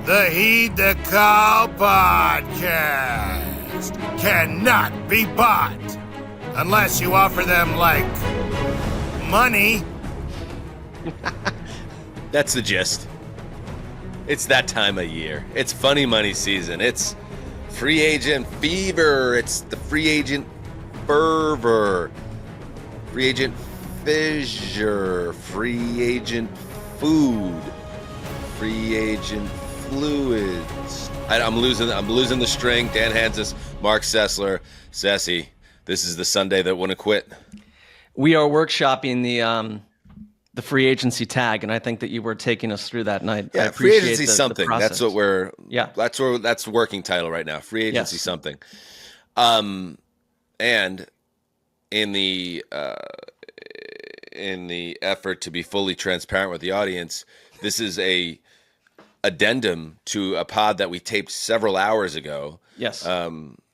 The Heed the Call podcast cannot be bought unless you offer them, like, money. That's the gist. It's that time of year. It's funny money season. It's free agent fever. It's the free agent fervor. Free agent fissure. Free agent food. Free agent fluids. I'm losing the string. Dan Hanzus, Marc Sessler, Sessy. This is the Sunday that wouldn't quit. We are workshopping the free agency tag, and I think that you were taking us through that night. Yeah, free agency something. That's what we're. Yeah, that's the working title right now. Free agency something. And in the effort to be fully transparent with the audience, this is a addendum to a pod that we taped several hours ago. Yes.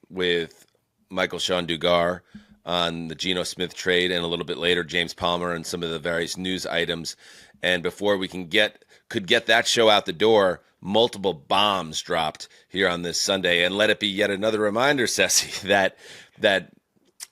With Michael-Shawn Dugar on the Geno Smith trade, and a little bit later James Palmer and some of the various news items. And before we could get that show out the door, multiple bombs dropped here on this Sunday. And let it be yet another reminder, Ceci, that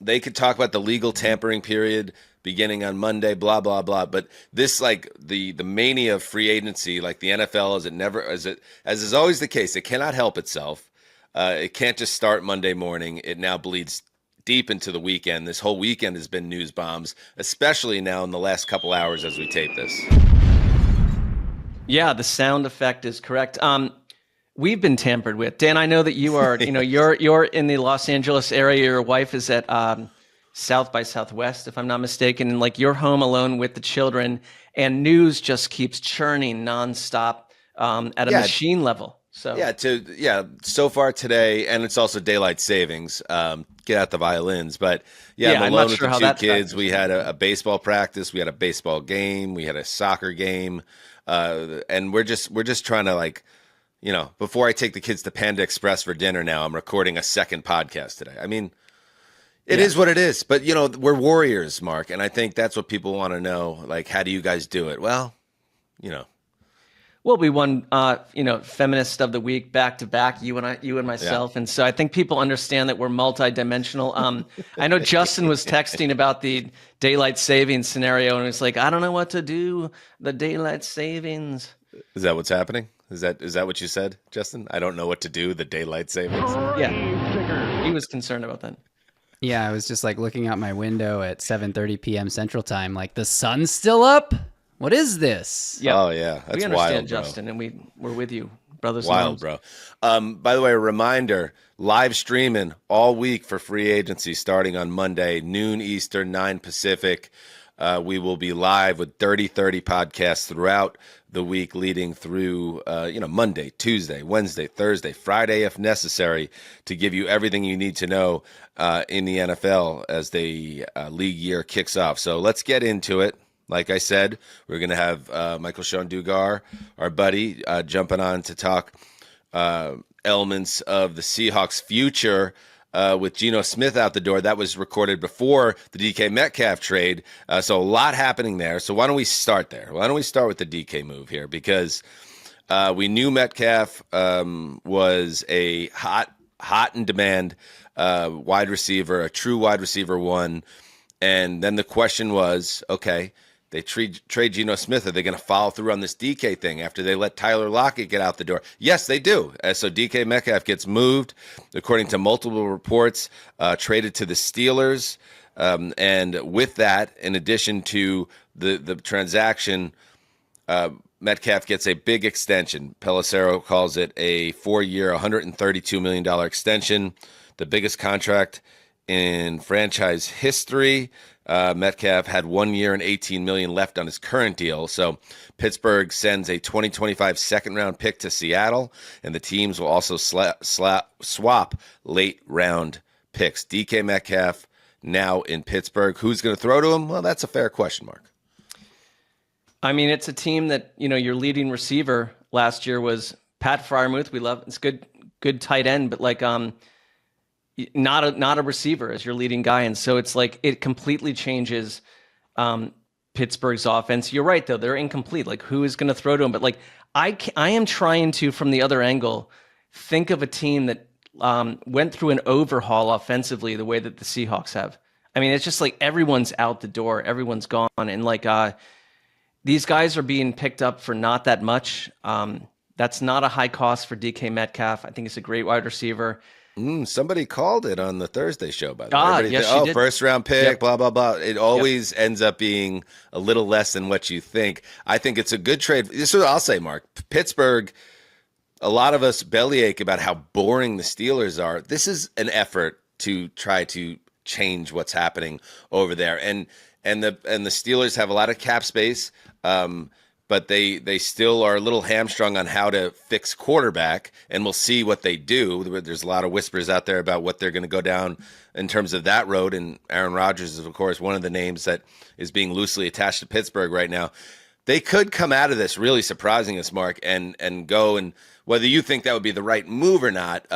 they could talk about the legal tampering period beginning on Monday, blah, blah, blah. But this, like, the mania of free agency, like the NFL, as is always the case, it cannot help itself. It can't just start Monday morning. It now bleeds deep into the weekend. This whole weekend has been news bombs, especially now in the last couple hours as we tape this. Yeah, the sound effect is correct. We've been tampered with. Dan, I know that you are, you're in the Los Angeles area. Your wife is at South by Southwest, if I'm not mistaken, and like you're home alone with the children, and news just keeps churning nonstop at a machine level. So so far today, and it's also daylight savings. Get out the violins, but I'm alone with the two kids. We had a baseball practice, we had a baseball game, we had a soccer game, and we're just trying to, like, before I take the kids to Panda Express for dinner. Now I'm recording a second podcast today. I mean, it is what it is, but we're warriors, Mark, and I think that's what people want to know. Like, how do you guys do it? Well, Well, we won, Feminist of the Week back to back, you and myself, and so I think people understand that we're multidimensional. I know Justin was texting about the daylight savings scenario, and it's like, I don't know what to do. The daylight savings. Is that what's happening? Is that what you said, Justin? I don't know what to do. The daylight savings. Yeah, he was concerned about that. Yeah, I was just like looking out my window at 7:30 p.m. Central Time, like, the sun's still up. What is this? Yep. Oh, yeah. That's we understand, wild, bro. Justin, and we're with you, brothers. Wild, bro. By the way, a reminder, live streaming all week for free agency starting on Monday, noon Eastern, 9 Pacific. We will be live with 30/30 podcasts throughout the week, leading through Monday, Tuesday, Wednesday, Thursday, Friday, if necessary, to give you everything you need to know in the NFL as the league year kicks off. So let's get into it. Like I said, we're going to have Michael-Shawn Dugar, our buddy, jumping on to talk elements of the Seahawks' future with Geno Smith out the door. That was recorded before the DK Metcalf trade, so a lot happening there. So why don't we start there? Why don't we start with the DK move here? Because we knew Metcalf was a hot in demand wide receiver, a true wide receiver one. And then the question was, okay, they trade Geno Smith. Are they going to follow through on this DK thing after they let Tyler Lockett get out the door? Yes, they do. So DK Metcalf gets moved, according to multiple reports, traded to the Steelers. And with that, in addition to the transaction, Metcalf gets a big extension. Pelissero calls it a 4-year, $132 million extension, the biggest contract in franchise history. Metcalf had 1 year and $18 million left on his current deal. So Pittsburgh sends a 2025 second-round pick to Seattle, and the teams will also swap late-round picks. DK Metcalf now in Pittsburgh. Who's going to throw to him? Well, that's a fair question, Mark. I mean, it's a team that, your leading receiver last year was Pat Freiermuth. We love it's good tight end, but like not a receiver as your leading guy, and so it's like it completely changes Pittsburgh's offense. You're right, though, they're incomplete. Like, who is going to throw to him? But like, I am trying to, from the other angle, think of a team that went through an overhaul offensively the way that the Seahawks have. I mean, it's just like everyone's out the door, everyone's gone, and like these guys are being picked up for not that much. That's not a high cost for DK Metcalf. I think it's a great wide receiver. Somebody called it on the Thursday show, by the way. Yes, she did. First round pick, Yep. blah, blah, blah. It always ends up being a little less than what you think. I think it's a good trade. This is what I'll say, Mark. Pittsburgh, a lot of us bellyache about how boring the Steelers are. This is an effort to try to change what's happening over there. And the Steelers have a lot of cap space. But they still are a little hamstrung on how to fix quarterback, and we'll see what they do. There's a lot of whispers out there about what they're going to go down in terms of that road, and Aaron Rodgers is, of course, one of the names that is being loosely attached to Pittsburgh right now. They could come out of this really surprising us, Mark, and go, and whether you think that would be the right move or not,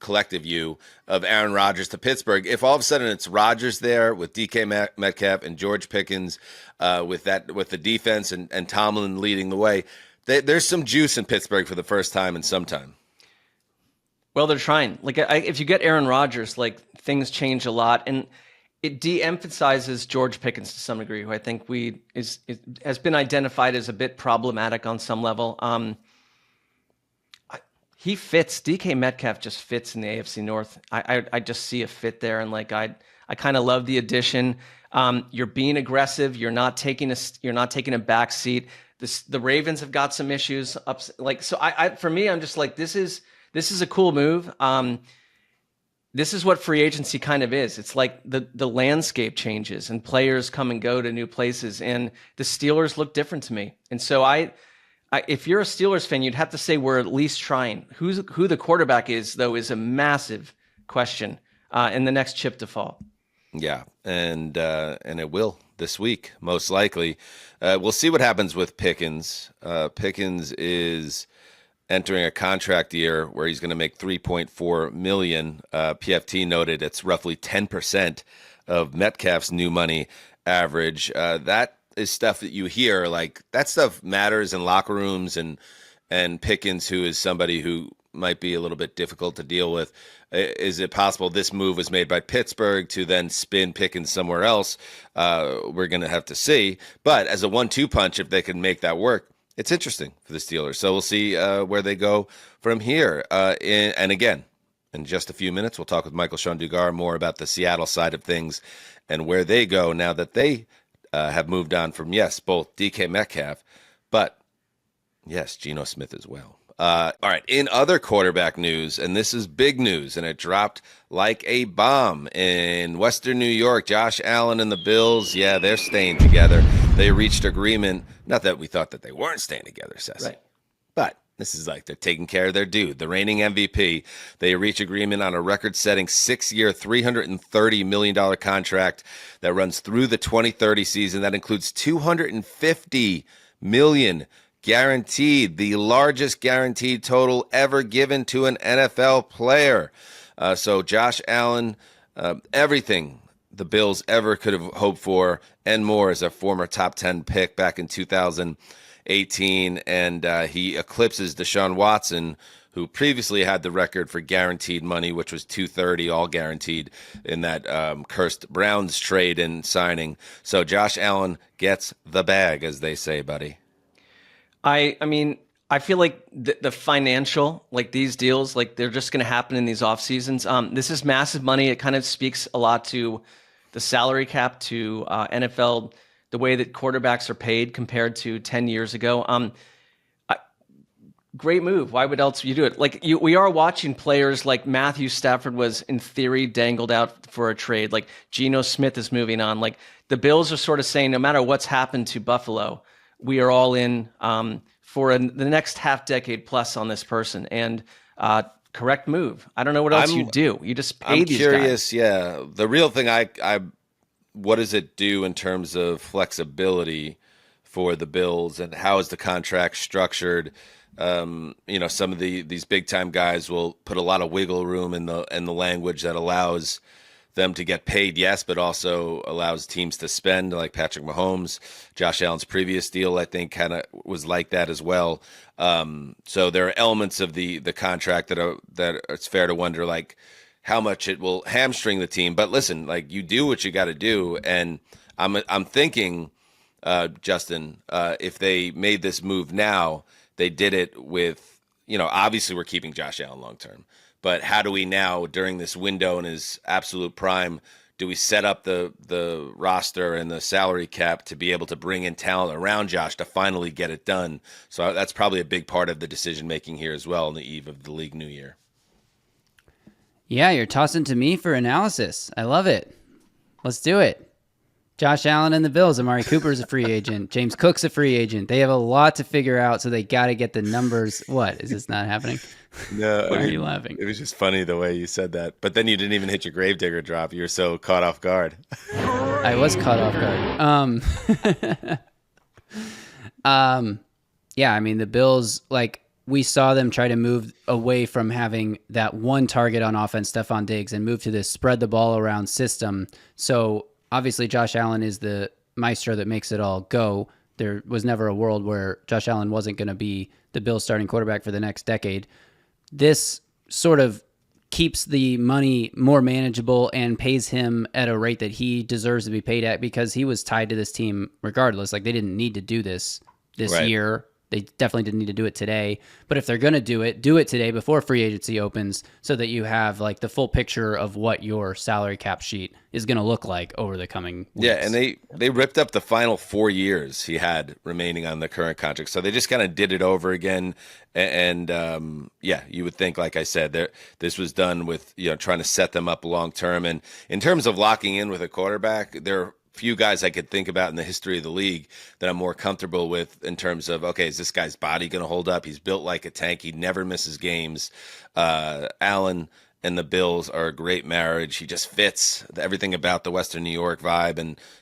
collective view of Aaron Rodgers to Pittsburgh. If all of a sudden it's Rodgers there with DK Metcalf and George Pickens, with the defense and Tomlin leading the way, there's some juice in Pittsburgh for the first time in some time. Well, they're trying. Like, if you get Aaron Rodgers, like, things change a lot, and it de-emphasizes George Pickens to some degree, who I think has been identified as a bit problematic on some level. He fits. DK Metcalf just fits in the AFC North. I just see a fit there, and like I kind of love the addition. You're being aggressive. You're not taking a back seat. The Ravens have got some issues. For me, I'm just like, this is a cool move. This is what free agency kind of is. It's like the landscape changes and players come and go to new places, and the Steelers look different to me. And so if you're a Steelers fan, you'd have to say we're at least trying. Who the quarterback is, though, is a massive question in the next chip to fall. Yeah, and it will this week, most likely. We'll see what happens with Pickens. Pickens is entering a contract year where he's going to make $3.4 million. PFT noted it's roughly 10% of Metcalf's new money average. That is stuff that you hear, like that stuff matters in locker rooms, and Pickens, who is somebody who might be a little bit difficult to deal with. Is it possible this move was made by Pittsburgh to then spin Pickens somewhere else? We're going to have to see. But as a 1-2 punch, if they can make that work, it's interesting for the Steelers. So we'll see where they go from here. And again, in just a few minutes, we'll talk with Michael-Shawn Dugar more about the Seattle side of things and where they go now that they have moved on from, yes, both DK Metcalf, but yes, Geno Smith as well. All right, in other quarterback news, and this is big news, and it dropped like a bomb in Western New York. Josh Allen and the Bills, yeah, they're staying together. They reached agreement. Not that we thought that they weren't staying together, Sessler. Right. But this is like they're taking care of their dude, the reigning MVP. They reach agreement on a record-setting 6-year, $330 million contract that runs through the 2030 season. That includes $250 million guaranteed, the largest guaranteed total ever given to an NFL player. So Josh Allen, everything the Bills ever could have hoped for and more as a former top 10 pick back in 2018. And he eclipses Deshaun Watson, who previously had the record for guaranteed money, which was $230, all guaranteed in that cursed Browns trade and signing. So Josh Allen gets the bag, as they say, buddy. I mean, I feel like the financial, like these deals, like they're just going to happen in these off seasons. This is massive money. It kind of speaks a lot to the salary cap, to NFL, the way that quarterbacks are paid compared to 10 years ago. Great move. Why would else you do it? Like we are watching players like Matthew Stafford was in theory dangled out for a trade. Like Geno Smith is moving on. Like the Bills are sort of saying, no matter what's happened to Buffalo, we are all in for the next half decade plus on this person. And correct move. I don't know what else you do. You just pay these guys. I'm curious, yeah. The real thing, what does it do in terms of flexibility for the Bills, and how is the contract structured? Some of these big time guys will put a lot of wiggle room in the language that allows them to get paid, yes, but also allows teams to spend, like Patrick Mahomes. Josh Allen's previous deal, I think, kind of was like that as well. So there are elements of the contract that it's fair to wonder, like, how much it will hamstring the team. But listen, like, you do what you got to do, and I'm thinking, Justin, if they made this move now, they did it with, obviously we're keeping Josh Allen long term. But how do we now, during this window in his absolute prime, do we set up the roster and the salary cap to be able to bring in talent around Josh to finally get it done? So that's probably a big part of the decision-making here as well on the eve of the league new year. Yeah, you're tossing to me for analysis. I love it. Let's do it. Josh Allen and the Bills. Amari Cooper's a free agent. James Cook's a free agent. They have a lot to figure out, so they got to get the numbers. What? Is this not happening? No. Why are you laughing? It was just funny the way you said that. But then you didn't even hit your Gravedigger drop. You were so caught off guard. I was caught off guard. Yeah, I mean, the Bills, like, we saw them try to move away from having that one target on offense, Stephon Diggs, and move to this spread the ball around system. So obviously Josh Allen is the maestro that makes it all go. There was never a world where Josh Allen wasn't going to be the Bills starting quarterback for the next decade. This sort of keeps the money more manageable and pays him at a rate that he deserves to be paid at, because he was tied to this team regardless. Like, they didn't need to do this Right. year. They definitely didn't need to do it today. But if they're going to do it today before free agency opens, so that you have like the full picture of what your salary cap sheet is going to look like over the coming weeks. Yeah, and they ripped up the final 4 years he had remaining on the current contract. So they just kind of did it over again. And yeah, you would think, like I said, this was done with, trying to set them up long term. And in terms of locking in with a quarterback, there are few guys I could think about in the history of the league that I'm more comfortable with in terms of, okay, is this guy's body going to hold up? He's built like a tank. He never misses games. Allen and the Bills are a great marriage. He just fits everything about the Western New York vibe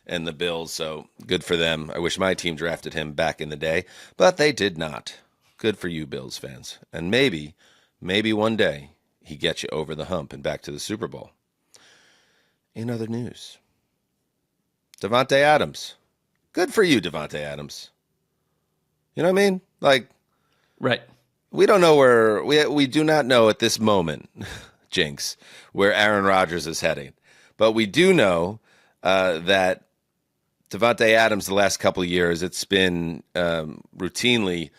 and the Bills. So good for them. I wish my team drafted him back in the day, but they did not. Good for you, Bills fans. And maybe one day he gets you over the hump and back to the Super Bowl. In other news, Davante Adams. Good for you, Davante Adams. You know what I mean? Like, Right. we don't know where we do not know at this moment, Jinx, where Aaron Rodgers is heading. But we do know that Davante Adams the last couple of years, it's been routinely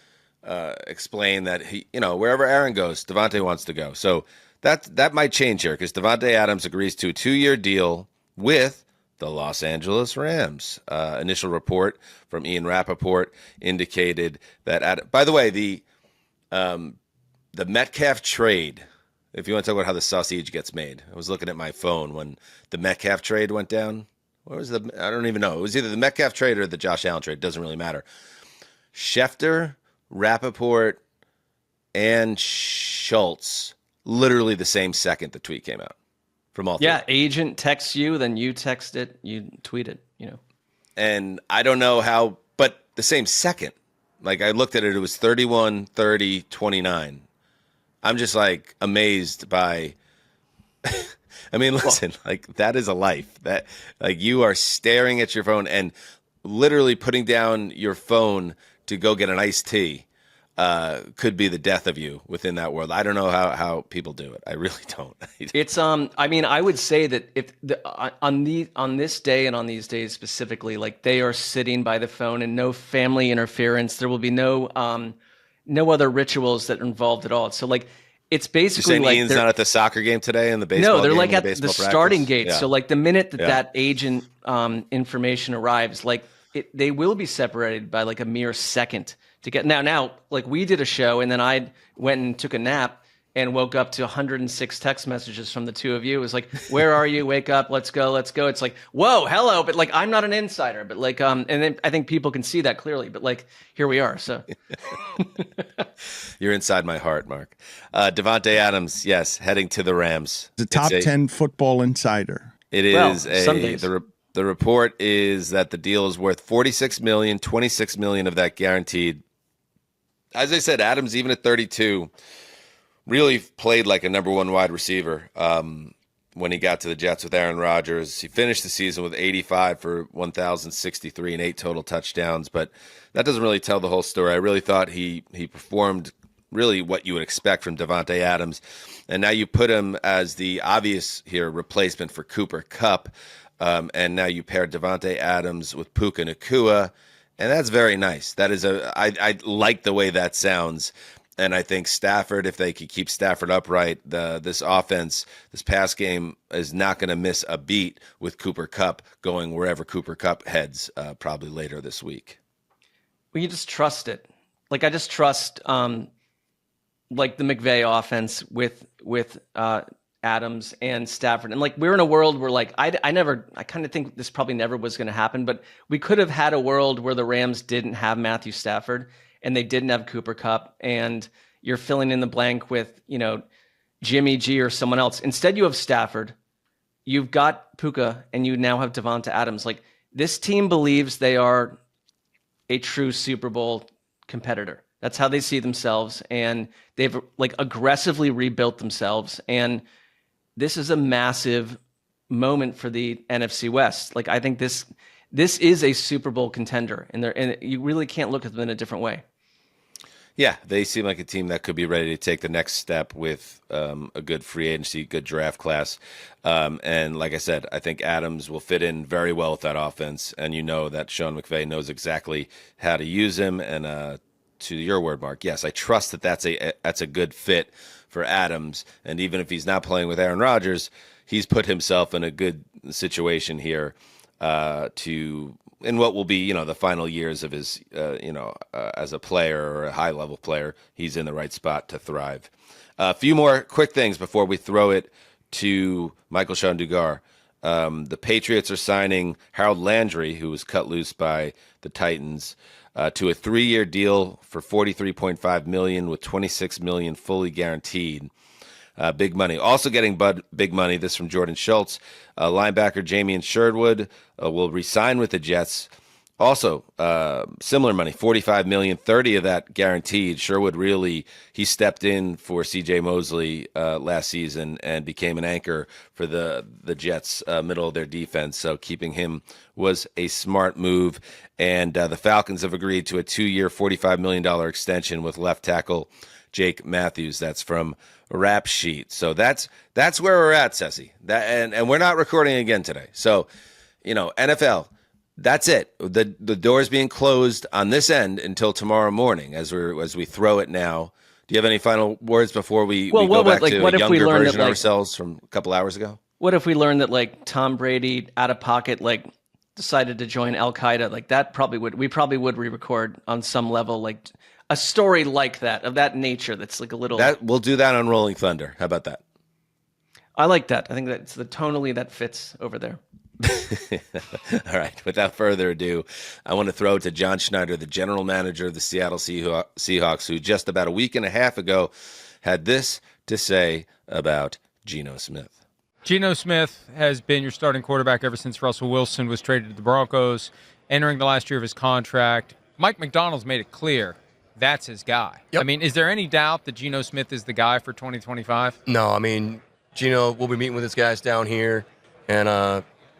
explained that he, wherever Aaron goes, Davante wants to go. So that might change here, because Davante Adams agrees to a 2-year deal with the Los Angeles Rams. Initial report from Ian Rappaport indicated that, by the way, the Metcalf trade, if you want to talk about how the sausage gets made, I was looking at my phone when the Metcalf trade went down. What was I don't even know. It was either the Metcalf trade or the Josh Allen trade. It doesn't really matter. Schefter, Rappaport, and Schultz, literally the same second the tweet came out. From all three. Yeah, agent texts you, then you text it, you tweet it, And I don't know how, but the same second. Like, I looked at it, it was 31, 30, 29. I'm just like amazed by, I mean, listen, like, that is a life. That, like, you are staring at your phone and literally putting down your phone to go get an iced tea could be the death of you within that world. I don't know how people do it. I really don't. It's I mean, I would say that if on this day and on these days specifically, like, they are sitting by the phone and no family interference. There will be no other rituals that are involved at all. So, like, it's basically like Ian's not at the soccer game today and the baseball. No, they're game like and at the baseball starting practice? gate. Yeah. So, like, the minute that agent information arrives, like, they will be separated by like a mere second to get now. Like, we did a show and then I went and took a nap and woke up to 106 text messages from the two of you. It was like, where are you? Wake up. Let's go. It's like, whoa, hello. But, like, I'm not an insider, but, like, and then I think people can see that clearly, but, like, here we are. So You're inside my heart, Mark. Davante Adams, yes, heading to the Rams. The top 10 football insider. It is the report is that the deal is worth $46 million, $26 million of that guaranteed. As I said, Adams, even at 32, really played like a number one wide receiver. when he got to the Jets with Aaron Rodgers. He finished the season with 85 for 1,063 and 8 total touchdowns, but that doesn't really tell the whole story. I really thought he performed really what you would expect from Davante Adams, and now you put him as the obvious here replacement for Cooper Kupp, and now you pair Davante Adams with Puka Nacua, and that's very nice. That is I like the way that sounds. And I think Stafford, if they could keep Stafford upright, this offense, this pass game is not going to miss a beat with Cooper Kupp going wherever Cooper Kupp heads probably later this week. Well, you just trust it. Like I just trust like the McVay offense with Adams and Stafford. And like we're in a world where like I kind of think this probably never was going to happen, but we could have had a world where the Rams didn't have Matthew Stafford and they didn't have Cooper Kupp, and you're filling in the blank with, Jimmy G or someone else. Instead, you have Stafford, you've got Puka, and you now have Davante Adams. Like this team believes they are a true Super Bowl competitor. That's how they see themselves, and they've like aggressively rebuilt themselves. And this is a massive moment for the NFC West. Like I think this is a Super Bowl contender, and you really can't look at them in a different way. Yeah, they seem like a team that could be ready to take the next step with a good free agency, good draft class. And like I said, I think Adams will fit in very well with that offense. And you know that Sean McVay knows exactly how to use him. And to your word, Mark, yes, I trust that that's a good fit for Adams. And even if he's not playing with Aaron Rodgers, he's put himself in a good situation here in what will be, the final years of his, as a player or a high-level player, he's in the right spot to thrive. A few more quick things before we throw it to Michael-Shawn Dugar. The Patriots are signing Harold Landry, who was cut loose by the Titans, to a 3-year deal for $43.5 million with $26 million fully guaranteed. Big money. Also getting big money, this from Jordan Schultz. Linebacker Jamie Sherwood will re-sign with the Jets. Also, similar money, $45 million, 30 of that guaranteed. Sherwood he stepped in for C.J. Mosley last season and became an anchor for the Jets' middle of their defense. So keeping him was a smart move. And the Falcons have agreed to a 2-year, $45 million extension with left tackle Jake Matthews. That's from Rap Sheet. So that's where we're at, Ceci. And we're not recording again today. So, NFL, that's it. The door's being closed on this end until tomorrow morning as we throw it now. Do you have any final words before we go back to a younger version of ourselves from a couple hours ago? What if we learned that Tom Brady out of pocket decided to join Al Qaeda? That we probably would re-record on some level, a story like that, of that nature. That's a little. That we'll do that on Rolling Thunder. How about that? I like that. I think that's tonally that fits over there. All right. Without further ado, I want to throw it to John Schneider, the general manager of the Seattle Seahawks, who just about a week and a half ago had this to say about Geno Smith. Geno Smith has been your starting quarterback ever since Russell Wilson was traded to the Broncos, entering the last year of his contract. Mike McDonald's made it clear that's his guy. Yep. I mean, is there any doubt that Geno Smith is the guy for 2025? No, I mean, Geno will be meeting with his guys down here, and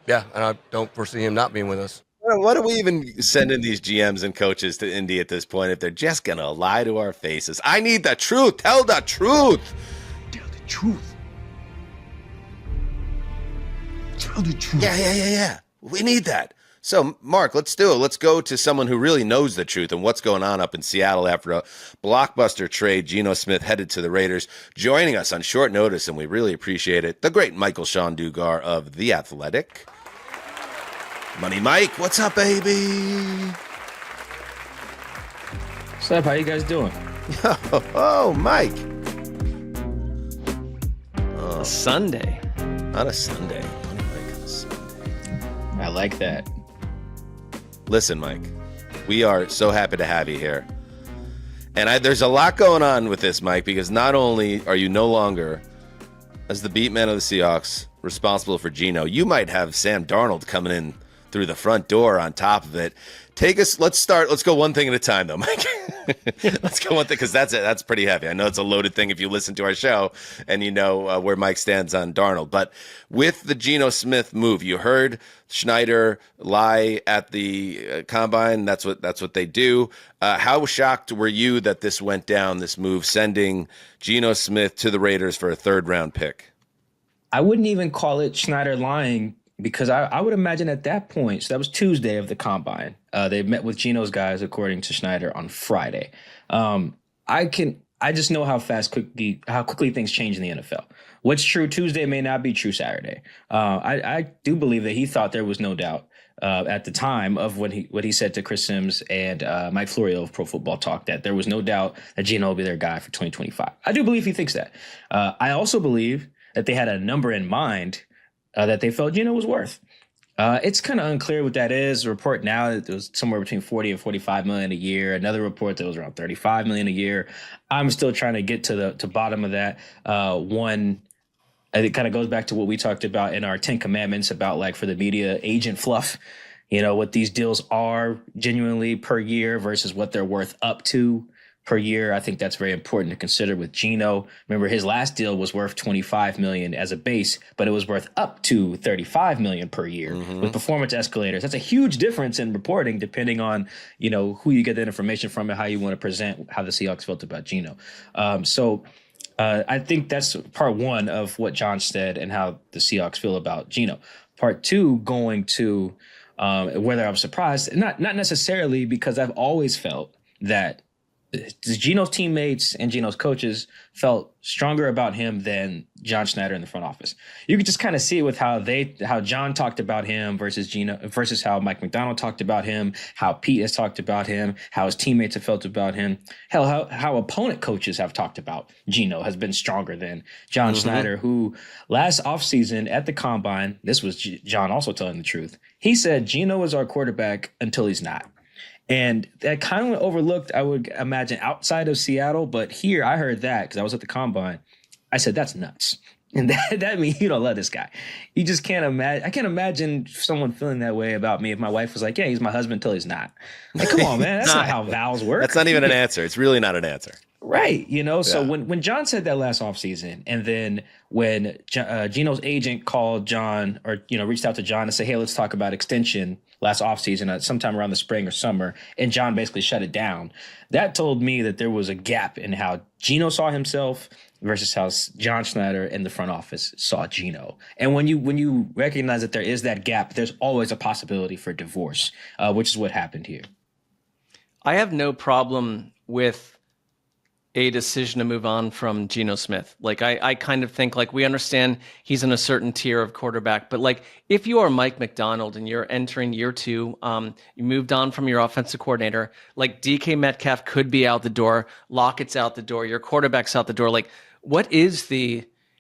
and I don't foresee him not being with us. What are we even sending these GMs and coaches to Indy at this point if they're just going to lie to our faces? I need the truth. Tell the truth. Tell the truth. Tell the truth. Yeah. We need that. So, Mark, let's do it. Let's go to someone who really knows the truth and what's going on up in Seattle after a blockbuster trade. Geno Smith headed to the Raiders, joining us on short notice, and we really appreciate it. The great Michael-Shawn Dugar of The Athletic. Money Mike, what's up, baby? What's up? How you guys doing? Oh, Mike. Sunday. On a Sunday. Money Mike on a Sunday. I like that. Listen, Mike, we are so happy to have you here. And there's a lot going on with this, Mike, because not only are you no longer, as the beat man of the Seahawks, responsible for Geno, you might have Sam Darnold coming in through the front door on top of it. Let's go one thing at a time, though, Mike. Let's go one thing, because that's pretty heavy. I know it's a loaded thing if you listen to our show and you know where Mike stands on Darnold. But with the Geno Smith move, you heard Schneider lie at the combine. That's what they do. How shocked were you that this went down, this move, sending Geno Smith to the Raiders for a 3rd-round pick? I wouldn't even call it Schneider lying, because I would imagine at that point, so that was Tuesday of the combine. They met with Geno's guys, according to Schneider, on Friday. I just know how quickly things change in the NFL. What's true Tuesday may not be true Saturday. I do believe that he thought there was no doubt at the time of what he said to Chris Sims and Mike Florio of Pro Football Talk, that there was no doubt that Geno will be their guy for 2025. I do believe he thinks that. I also believe that they had a number in mind that they felt Geno was worth. It's kind of unclear what that is. A report now that it was somewhere between 40 and 45 million a year. Another report that was around 35 million a year. I'm still trying to get to the bottom of that. It kind of goes back to what we talked about in our 10 Commandments about, like, for the media, agent fluff, what these deals are genuinely per year versus what they're worth up to per year. I think that's very important to consider with Geno. Remember, his last deal was worth 25 million as a base, but it was worth up to 35 million per year with performance escalators. That's a huge difference in reporting, depending on, who you get that information from and how you want to present how the Seahawks felt about Geno. I think that's part one of what John said and how the Seahawks feel about Geno. Part two, going to whether I'm surprised, not necessarily, because I've always felt that Geno's teammates and Geno's coaches felt stronger about him than John Schneider in the front office. You could just kind of see it with how John talked about him versus Geno, versus how Mike Macdonald talked about him, how Pete has talked about him, how his teammates have felt about him. Hell, how opponent coaches have talked about Geno has been stronger than John Schneider, who last offseason at the combine, this was John also telling the truth. He said Geno is our quarterback until he's not. And that kind of went overlooked, I would imagine, outside of Seattle. But here, I heard that because I was at the combine. I said, that's nuts. And that means you don't love this guy. You just can't imagine. I can't imagine someone feeling that way about me if my wife was like, yeah, he's my husband until he's not. Like, come on, man. That's not how vows work. That's not even an answer. It's really not an answer. Right. So when John said that last offseason, and then when Geno's agent called John or, reached out to John to say, hey, let's talk about extension last offseason, sometime around the spring or summer, and John basically shut it down, that told me that there was a gap in how Geno saw himself versus how John Schneider in the front office saw Geno. And when you recognize that there is that gap, there's always a possibility for divorce, which is what happened here. I have no problem with a decision to move on from Geno Smith. Like, I kind of think, like, we understand he's in a certain tier of quarterback, but, like, if you are Mike Macdonald and you're entering year two, you moved on from your offensive coordinator, like, DK Metcalf could be out the door, Lockett's out the door, your quarterback's out the door. Like,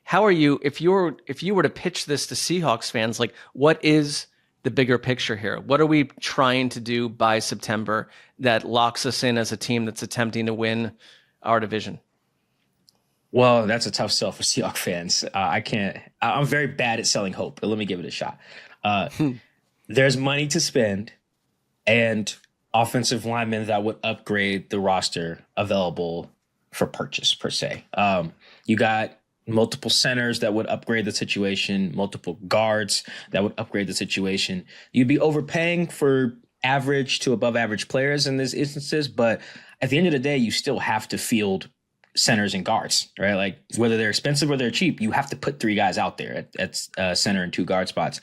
how are you, if you were to pitch this to Seahawks fans, like, what is the bigger picture here? What are we trying to do by September that locks us in as a team that's attempting to win our division? Well, that's a tough sell for Seahawks fans. I'm very bad at selling hope, but let me give it a shot. There's money to spend and offensive linemen that would upgrade the roster available for purchase, per se. You got multiple centers that would upgrade the situation, multiple guards that would upgrade the situation. You'd be overpaying for average to above average players in these instances, but at the end of the day, you still have to field centers and guards, right? Like, whether they're expensive or they're cheap, you have to put three guys out there at center and two guard spots.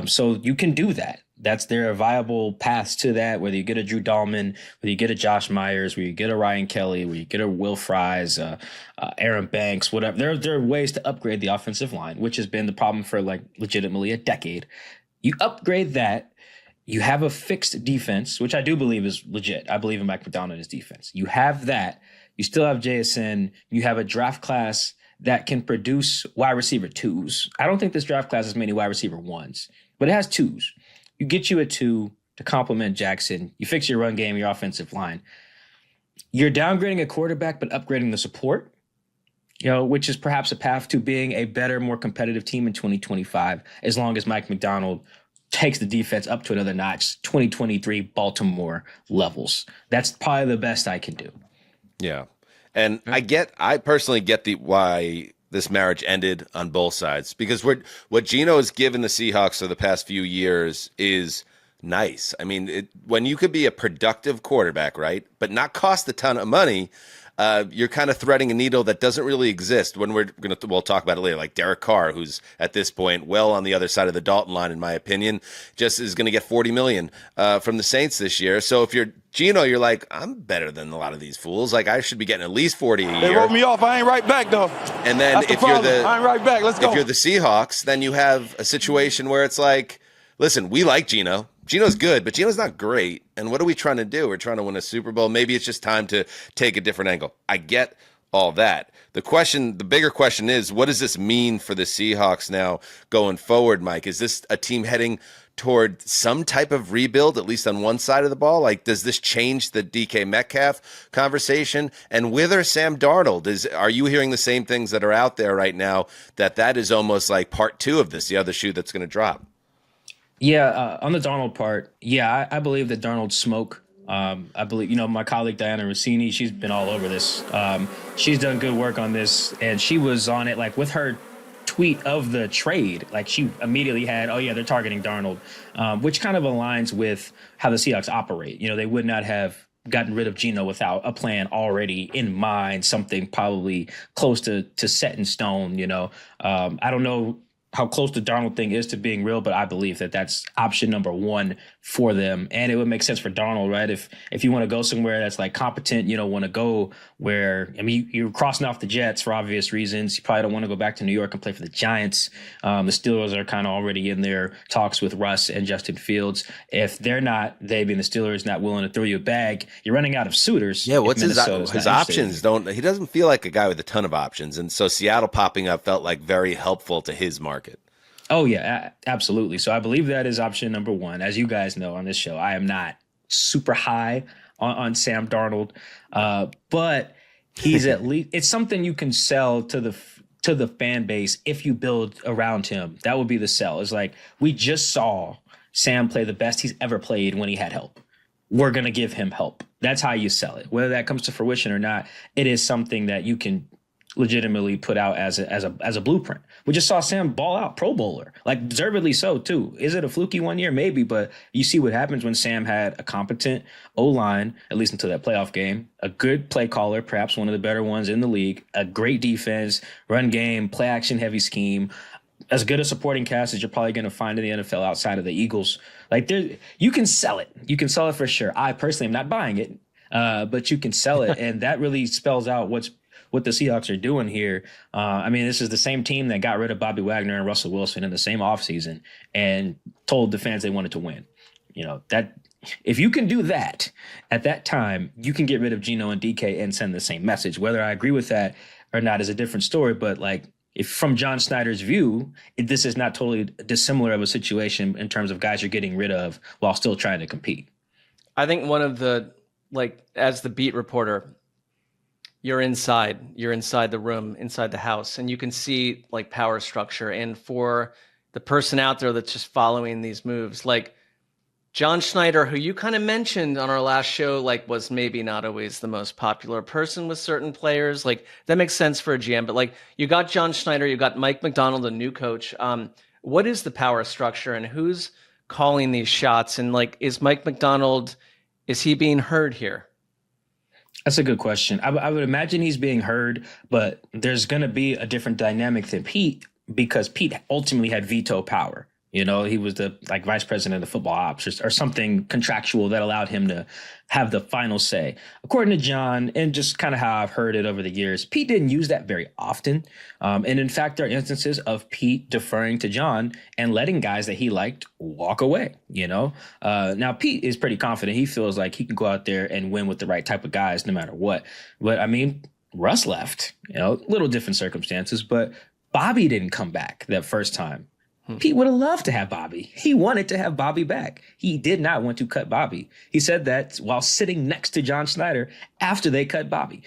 So you can do that. There are viable paths to that, whether you get a Drew Dahlman, whether you get a Josh Myers, where you get a Ryan Kelly, where you get a Will Fries, Aaron Banks, whatever. There are ways to upgrade the offensive line, which has been the problem for, like, legitimately a decade. You upgrade that. You have a fixed defense, which I do believe is legit. I believe in Mike Macdonald and his defense. You have that. You still have JSN. You have a draft class that can produce wide receiver twos. I don't think this draft class has many wide receiver ones, but it has twos. You get you a two to complement Jackson. You fix your run game, your offensive line. You're downgrading a quarterback, but upgrading the support, which is perhaps a path to being a better, more competitive team in 2025, as long as Mike Macdonald takes the defense up to another notch, 2023 Baltimore levels. That's probably the best I can do. Yeah. And I personally get why this marriage ended on both sides, because what Geno has given the Seahawks for the past few years is nice. I mean, when you could be a productive quarterback, right, but not cost a ton of money, you're kind of threading a needle that doesn't really exist. When we'll talk about it later, like Derek Carr, who's at this point well on the other side of the Dalton line, in my opinion, just is going to get $40 million from the Saints this year. So if you're Geno, you're like, I'm better than a lot of these fools. Like, I should be getting at least 40 a year. They wrote me off. I ain't right back though. And then I ain't right back. Let's go. If you're the Seahawks, then you have a situation where it's like, listen, we like Geno. Geno's good, but Geno's not great. And what are we trying to do? We're trying to win a Super Bowl. Maybe it's just time to take a different angle. I get all that. The bigger question is, what does this mean for the Seahawks now going forward, Mike? Is this a team heading toward some type of rebuild, at least on one side of the ball? Like, does this change the DK Metcalf conversation? And with or Sam Darnold, are you hearing the same things that are out there right now, that is almost like part two of this, the other shoe that's going to drop? Yeah, on the Darnold part, I believe that Darnold's smoke. I believe, my colleague Diana Rossini, she's been all over this. She's done good work on this, and she was on it, like, with her tweet of the trade. Like, she immediately had, they're targeting Darnold, which kind of aligns with how the Seahawks operate. They would not have gotten rid of Geno without a plan already in mind, something probably close to set in stone. I don't know how close the Darnold thing is to being real, but I believe that that's option number one for them. And it would make sense for Darnold, right? If you want to go somewhere that's like competent, you don't want to go where, you're crossing off the Jets for obvious reasons. You probably don't want to go back to New York and play for the Giants. The Steelers are kind of already in their talks with Russ and Justin Fields. If they being the Steelers, not willing to throw you a bag, you're running out of suitors. Yeah, what's his options? He doesn't feel like a guy with a ton of options. And so Seattle popping up felt like very helpful to his market. Oh, yeah, absolutely. So I believe that is option number one. As you guys know on this show, I am not super high on Sam Darnold, but he's at least, it's something you can sell to the fan base if you build around him. That would be the sell. It's like, we just saw Sam play the best he's ever played when he had help. We're going to give him help. That's how you sell it. Whether that comes to fruition or not, it is something that you can legitimately put out as a blueprint. We just saw Sam ball out, Pro Bowler, like deservedly so too. Is it a fluky one year? Maybe, but you see what happens when Sam had a competent O-line, at least until that playoff game, a good play caller, perhaps one of the better ones in the league, a great defense, run game, play action heavy scheme, as good a supporting cast as you're probably going to find in the NFL outside of the Eagles. Like, you can sell it. You can sell it for sure. I personally am not buying it, but you can sell it. And that really spells out what the Seahawks are doing here. This is the same team that got rid of Bobby Wagner and Russell Wilson in the same offseason and told the fans they wanted to win. That if you can do that at that time, you can get rid of Geno and DK and send the same message. Whether I agree with that or not is a different story. But like, if from John Snyder's view, this is not totally dissimilar of a situation in terms of guys you're getting rid of while still trying to compete. I think one of the, as the beat reporter, you're inside the room, inside the house, and you can see like power structure. And for the person out there that's just following these moves, like John Schneider, who you kind of mentioned on our last show, like was maybe not always the most popular person with certain players. Like that makes sense for a GM, but like you got John Schneider, you got Mike Macdonald, a new coach. What is the power structure and who's calling these shots? And like, is Mike Macdonald, is he being heard here? That's a good question. I would imagine he's being heard, but there's going to be a different dynamic than Pete because Pete ultimately had veto power. He was the vice president of football ops or something contractual that allowed him to have the final say. According to John, and just kind of how I've heard it over the years, Pete didn't use that very often. And in fact, there are instances of Pete deferring to John and letting guys that he liked walk away, Now, Pete is pretty confident. He feels like he can go out there and win with the right type of guys no matter what. But, Russ left, little different circumstances, but Bobby didn't come back that first time. Pete would have loved to have Bobby. He wanted to have Bobby back. He did not want to cut Bobby. He said that while sitting next to John Schneider after they cut Bobby.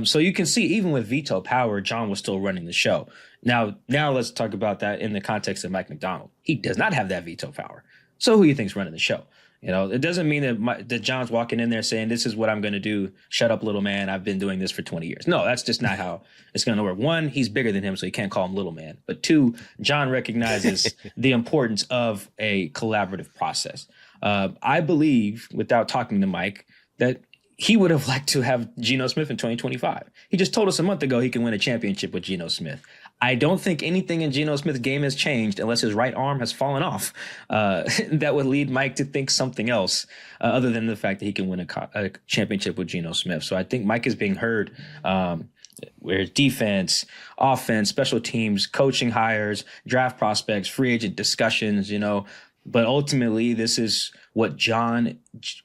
So you can see, even with veto power, John was still running the show. Now let's talk about that in the context of Mike Macdonald. He does not have that veto power. So who you think's running the show? It doesn't mean that John's walking in there saying, this is what I'm going to do. Shut up, little man. I've been doing this for 20 years. No, that's just not how it's going to work. One, he's bigger than him, so you can't call him little man. But two, John recognizes the importance of a collaborative process. I believe, without talking to Mike, that he would have liked to have Geno Smith in 2025. He just told us a month ago he can win a championship with Geno Smith. I don't think anything in Geno Smith's game has changed unless his right arm has fallen off. That would lead Mike to think something else other than the fact that he can win a championship with Geno Smith. So I think Mike is being heard where defense, offense, special teams, coaching hires, draft prospects, free agent discussions, But ultimately, this is what John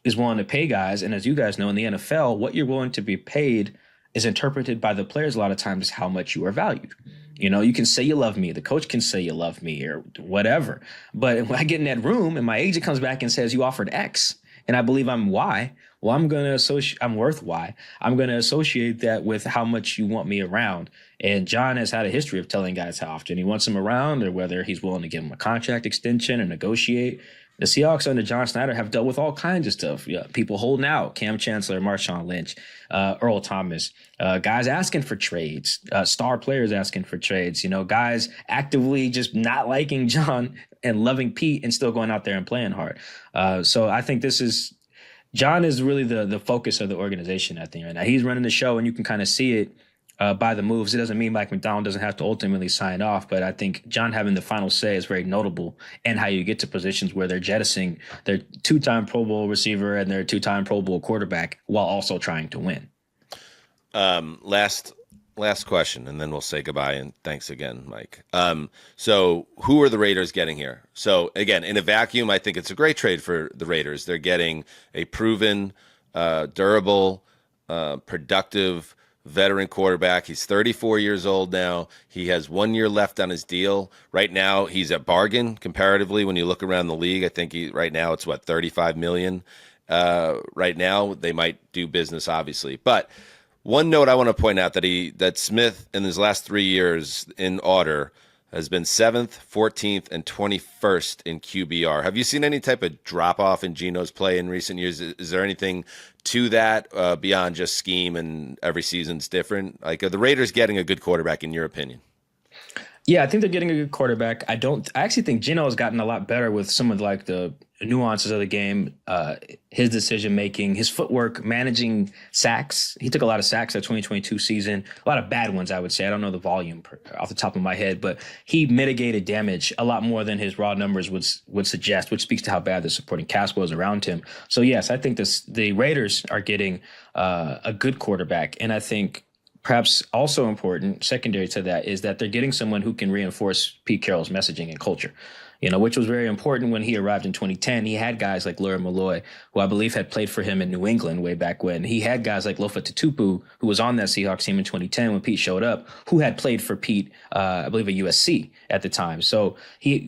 is willing to pay guys. And as you guys know, in the NFL, what you're willing to be paid is interpreted by the players a lot of times as how much you are valued. You can say you love me. The coach can say you love me or whatever. But when I get in that room and my agent comes back and says you offered X and I believe I'm Y, well, I'm worth Y. I'm going to associate that with how much you want me around. And John has had a history of telling guys how often he wants them around or whether he's willing to give them a contract extension or negotiate. The Seahawks under John Snyder have dealt with all kinds of stuff. People holding out, Cam Chancellor, Marshawn Lynch, Earl Thomas, guys asking for trades, star players asking for trades, guys actively just not liking John and loving Pete and still going out there and playing hard. So I think John is really the focus of the organization, I think, right now. He's running the show and you can kind of see it by the moves. It doesn't mean Mike Macdonald doesn't have to ultimately sign off, but I think John having the final say is very notable and how you get to positions where they're jettisoning their two-time Pro Bowl receiver and their two-time Pro Bowl quarterback while also trying to win. Last question, and then we'll say goodbye, and thanks again, Mike. So who are the Raiders getting here? So, again, in a vacuum, I think it's a great trade for the Raiders. They're getting a proven, durable, productive veteran quarterback. He's 34 years old now. He has 1 year left on his deal. Right now, he's a bargain comparatively when you look around the league. I think right now it's $35 million. Right now, they might do business, obviously. But one note I want to point out that Smith in his last 3 years in order has been 7th, 14th, and 21st in QBR. Have you seen any type of drop-off in Geno's play in recent years? Is there anything to that beyond just scheme and every season's different? Like, are the Raiders getting a good quarterback in your opinion? Yeah, I think they're getting a good quarterback. I actually think Geno has gotten a lot better with some of the nuances of the game, his decision making, his footwork, managing sacks. He took a lot of sacks that 2022 season, a lot of bad ones, I would say. I don't know the volume off the top of my head, but he mitigated damage a lot more than his raw numbers would suggest, which speaks to how bad the supporting cast was around him. So yes, I think the Raiders are getting a good quarterback, and I think perhaps also important, secondary to that, is that they're getting someone who can reinforce Pete Carroll's messaging and culture, which was very important when he arrived in 2010. He had guys like Laura Malloy, who I believe had played for him in New England way back when. He had guys like Lofa Tatupu, who was on that Seahawks team in 2010 when Pete showed up, who had played for Pete, I believe, at USC at the time. So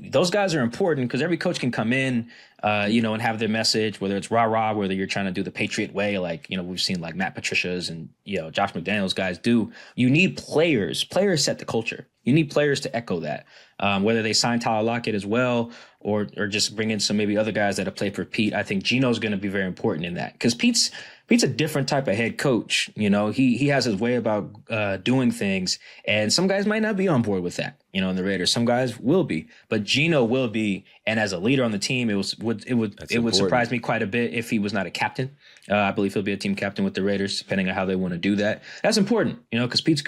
those guys are important because every coach can come in, and have their message, whether it's rah-rah, whether you're trying to do the Patriot way, like, we've seen like Matt Patricia's and, Josh McDaniels guys do. You need players. Players set the culture. You need players to echo that, whether they sign Tyler Lockett as well or just bring in some maybe other guys that have played for Pete. I think Geno's going to be very important in that because Pete's a different type of head coach. He has his way about doing things, and some guys might not be on board with that. In the Raiders, some guys will be, but Geno will be. And as a leader on the team, it would surprise me quite a bit if he was not a captain. I believe he'll be a team captain with the Raiders, depending on how they want to do that. That's important, because Pete's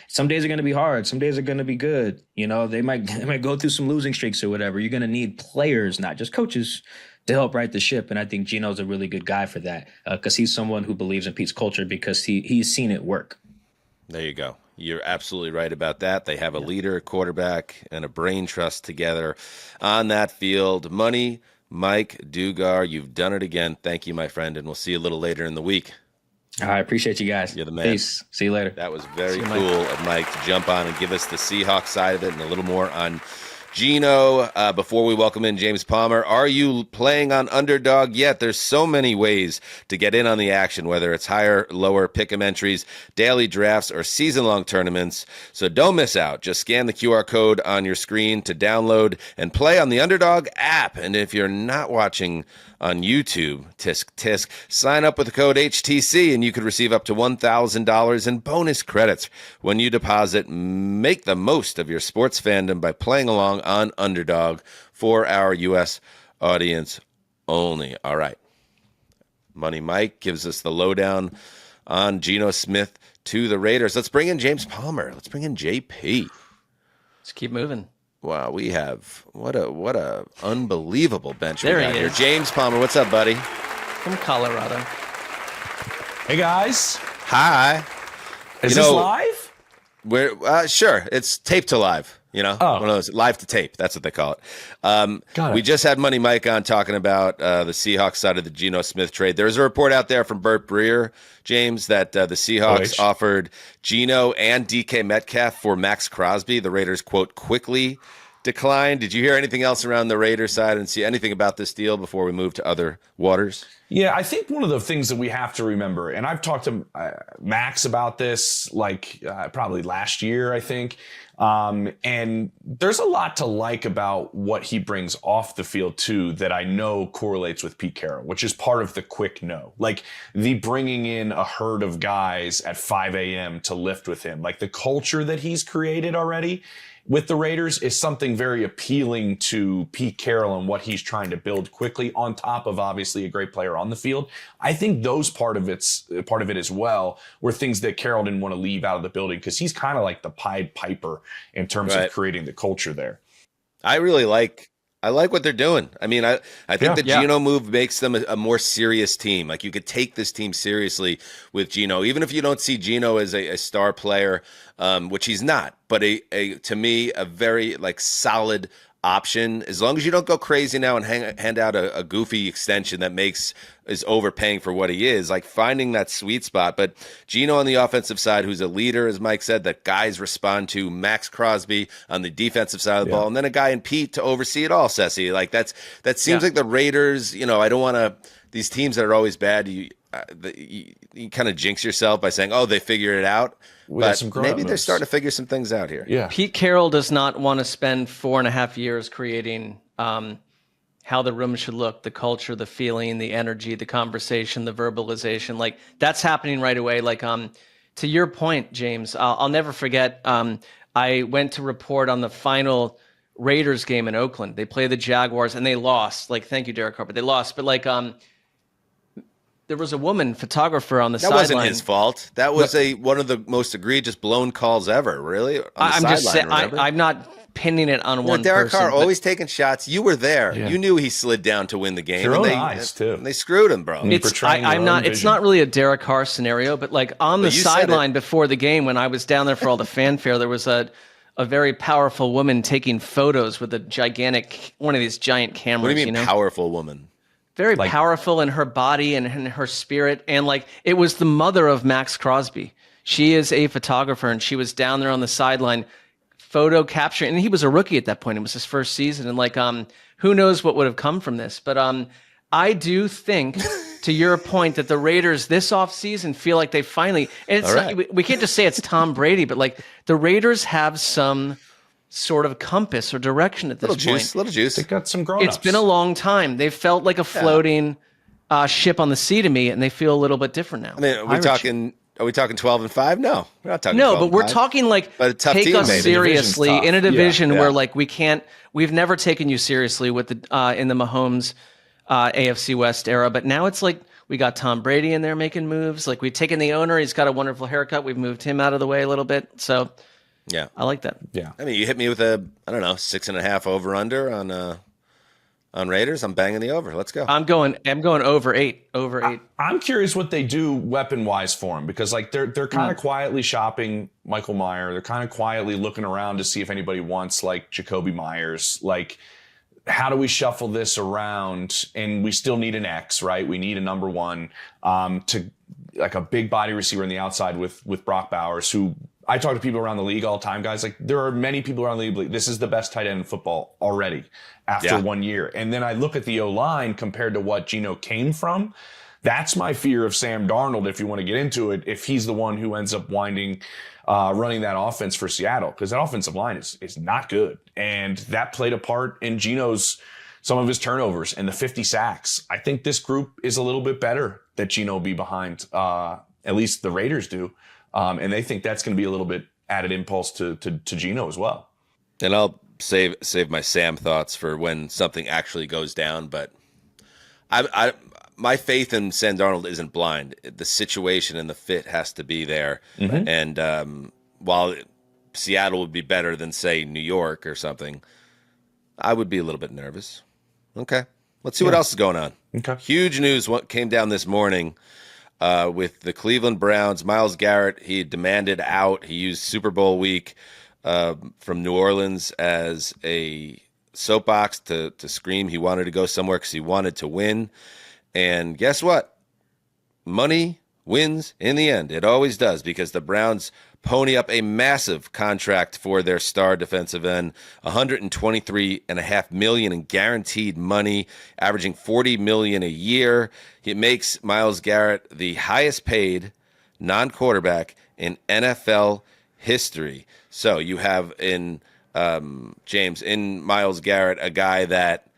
some days are gonna be hard, some days are gonna be good. They might go through some losing streaks or whatever. You're gonna need players, not just coaches, to help right the ship. And I think Geno's a really good guy for that because he's someone who believes in Pete's culture because he's seen it work. There you go. You're absolutely right about that. They have a leader, a quarterback, and a brain trust together on that field. Money, Mike Dugar, you've done it again. Thank you, my friend, and we'll see you a little later in the week. I appreciate you guys. You're the man. Peace. See you later. That was very cool of Mike to jump on and give us the Seahawks side of it and a little more on Geno, before we welcome in James Palmer, are you playing on Underdog yet? There's so many ways to get in on the action, whether it's higher, lower pick'em entries, daily drafts, or season-long tournaments. So don't miss out. Just scan the QR code on your screen to download and play on the Underdog app. And if you're not watching on YouTube, tisk, sign up with the code HTC and you could receive up to $1,000 in bonus credits when you deposit. Make the most of your sports fandom by playing along on Underdog for our U.S. audience only. All right. Money Mike gives us the lowdown on Geno Smith to the Raiders. Let's bring in James Palmer. Let's bring in JP. Let's keep moving. Wow, we have what a unbelievable bench there we got he here. is. James Palmer, what's up, buddy? From Colorado. Hey guys. Hi. Is this live? We're sure. It's tape to live. You know, Oh. one of those live to tape. That's what they call it. Got it. We just had Money Mike on talking about the Seahawks side of the Geno Smith trade. There's a report out there from Burt Breer, James, that the Seahawks offered Geno and DK Metcalf for Max Crosby. The Raiders, quote, quickly declined. Did you hear anything else around the Raiders side and see anything about this deal before we move to other waters? Yeah, I think one of the things that we have to remember, and I've talked to Max about this probably last year, I think. And there's a lot to like about what he brings off the field too that I know correlates with Pete Carroll, which is part of the quick no. Like the bringing in a herd of guys at 5 a.m. to lift with him. Like the culture that he's created already with the Raiders is something very appealing to Pete Carroll and what he's trying to build quickly, on top of obviously a great player on the field. I think those part of it as well were things that Carroll didn't want to leave out of the building, because he's kind of like the Pied Piper in terms of creating the culture there. I like what they're doing. I mean, I think the Geno move makes them a more serious team. Like, you could take this team seriously with Geno, even if you don't see Geno as a star player, which he's not, but to me, a very solid option. As long as you don't go crazy now and hand out a goofy extension that is overpaying for what he is, like finding that sweet spot. But Geno on the offensive side, who's a leader, as Mike said, that guys respond to. Max Crosby on the defensive side of the ball, and then a guy in Pete to oversee it all, Sessy. Like that seems like the Raiders, I don't want to, these teams that are always bad, you kind of jinx yourself by saying, oh, they figured it out. But maybe they're starting to figure some things out here. Yeah. Pete Carroll does not want to spend 4.5 years creating how the room should look, the culture, the feeling, the energy, the conversation, the verbalization. Like, that's happening right away. Like, to your point, James, I'll never forget. I went to report on the final Raiders game in Oakland. They played the Jaguars and they lost. Like, thank you, Derek Carr, but they lost. But there was a woman photographer on the sideline. That wasn't his fault. That was one of the most egregious blown calls ever. Really, I'm just saying. I'm not pinning it on one Derek person. Carr always taking shots. You were there. Yeah. You knew he slid down to win the game. Your own eyes too. And they screwed him, bro. I'm not. It's not really a Derek Carr scenario, but on the sideline before the game, when I was down there for all the fanfare, there was a very powerful woman taking photos with one of these giant cameras. What do you mean, powerful woman? Very powerful in her body and in her spirit. And it was the mother of Max Crosby. She is a photographer, and she was down there on the sideline photo capturing. And he was a rookie at that point. It was his first season. And who knows what would have come from this. But I do think, to your point, that the Raiders this offseason feel like they finally, and it's we can't just say it's Tom Brady, but the Raiders have some sort of compass or direction at this point. Little juice. They got some grown-ups. It's been a long time. They've felt like a floating ship on the sea to me, and they feel a little bit different now. I mean, are we talking 12-5? No, we're not talking. No, but we're talking take us seriously in a division where we've never taken you seriously with in the Mahomes AFC West era, but now it's we got Tom Brady in there making moves. We've taken the owner; he's got a wonderful haircut. We've moved him out of the way a little bit, so. Yeah, I like that. Yeah, I mean, you hit me with 6.5 over under on Raiders. I'm banging the over. Let's go. I'm going over 8. I'm curious what they do weapon wise for him, because they're kind of quietly shopping Michael Mayer. They're kind of quietly looking around to see if anybody wants Jacoby Myers. How do we shuffle this around? And we still need an X, right? We need a number one to a big body receiver on the outside with Brock Bowers, who I talk to people around the league all the time, guys. Like, there are many people around the league. This is the best tight end in football already after 1 year. And then I look at the O-line compared to what Geno came from. That's my fear of Sam Darnold, if you want to get into it, if he's the one who ends up running that offense for Seattle, because that offensive line is not good. And that played a part in some of his turnovers and the 50 sacks. I think this group is a little bit better that Geno will be behind. At least the Raiders do. And they think that's going to be a little bit added impulse to Geno as well. And I'll save my Sam thoughts for when something actually goes down. But my faith in Sam Darnold isn't blind. The situation and the fit has to be there. Mm-hmm. And while Seattle would be better than, say, New York or something, I would be a little bit nervous. Okay. Let's see what else is going on. Okay. Huge news what came down this morning with the Cleveland Browns. Myles Garrett, he demanded out. He used Super Bowl week from New Orleans as a soapbox to scream he wanted to go somewhere because he wanted to win. And guess what? Money wins in the end. It always does, because the Browns pony up a massive contract for their star defensive end, $123.5 million in guaranteed money, averaging $40 million a year. It makes Myles Garrett the highest paid non-quarterback in NFL history. So you have in Myles Garrett, a guy that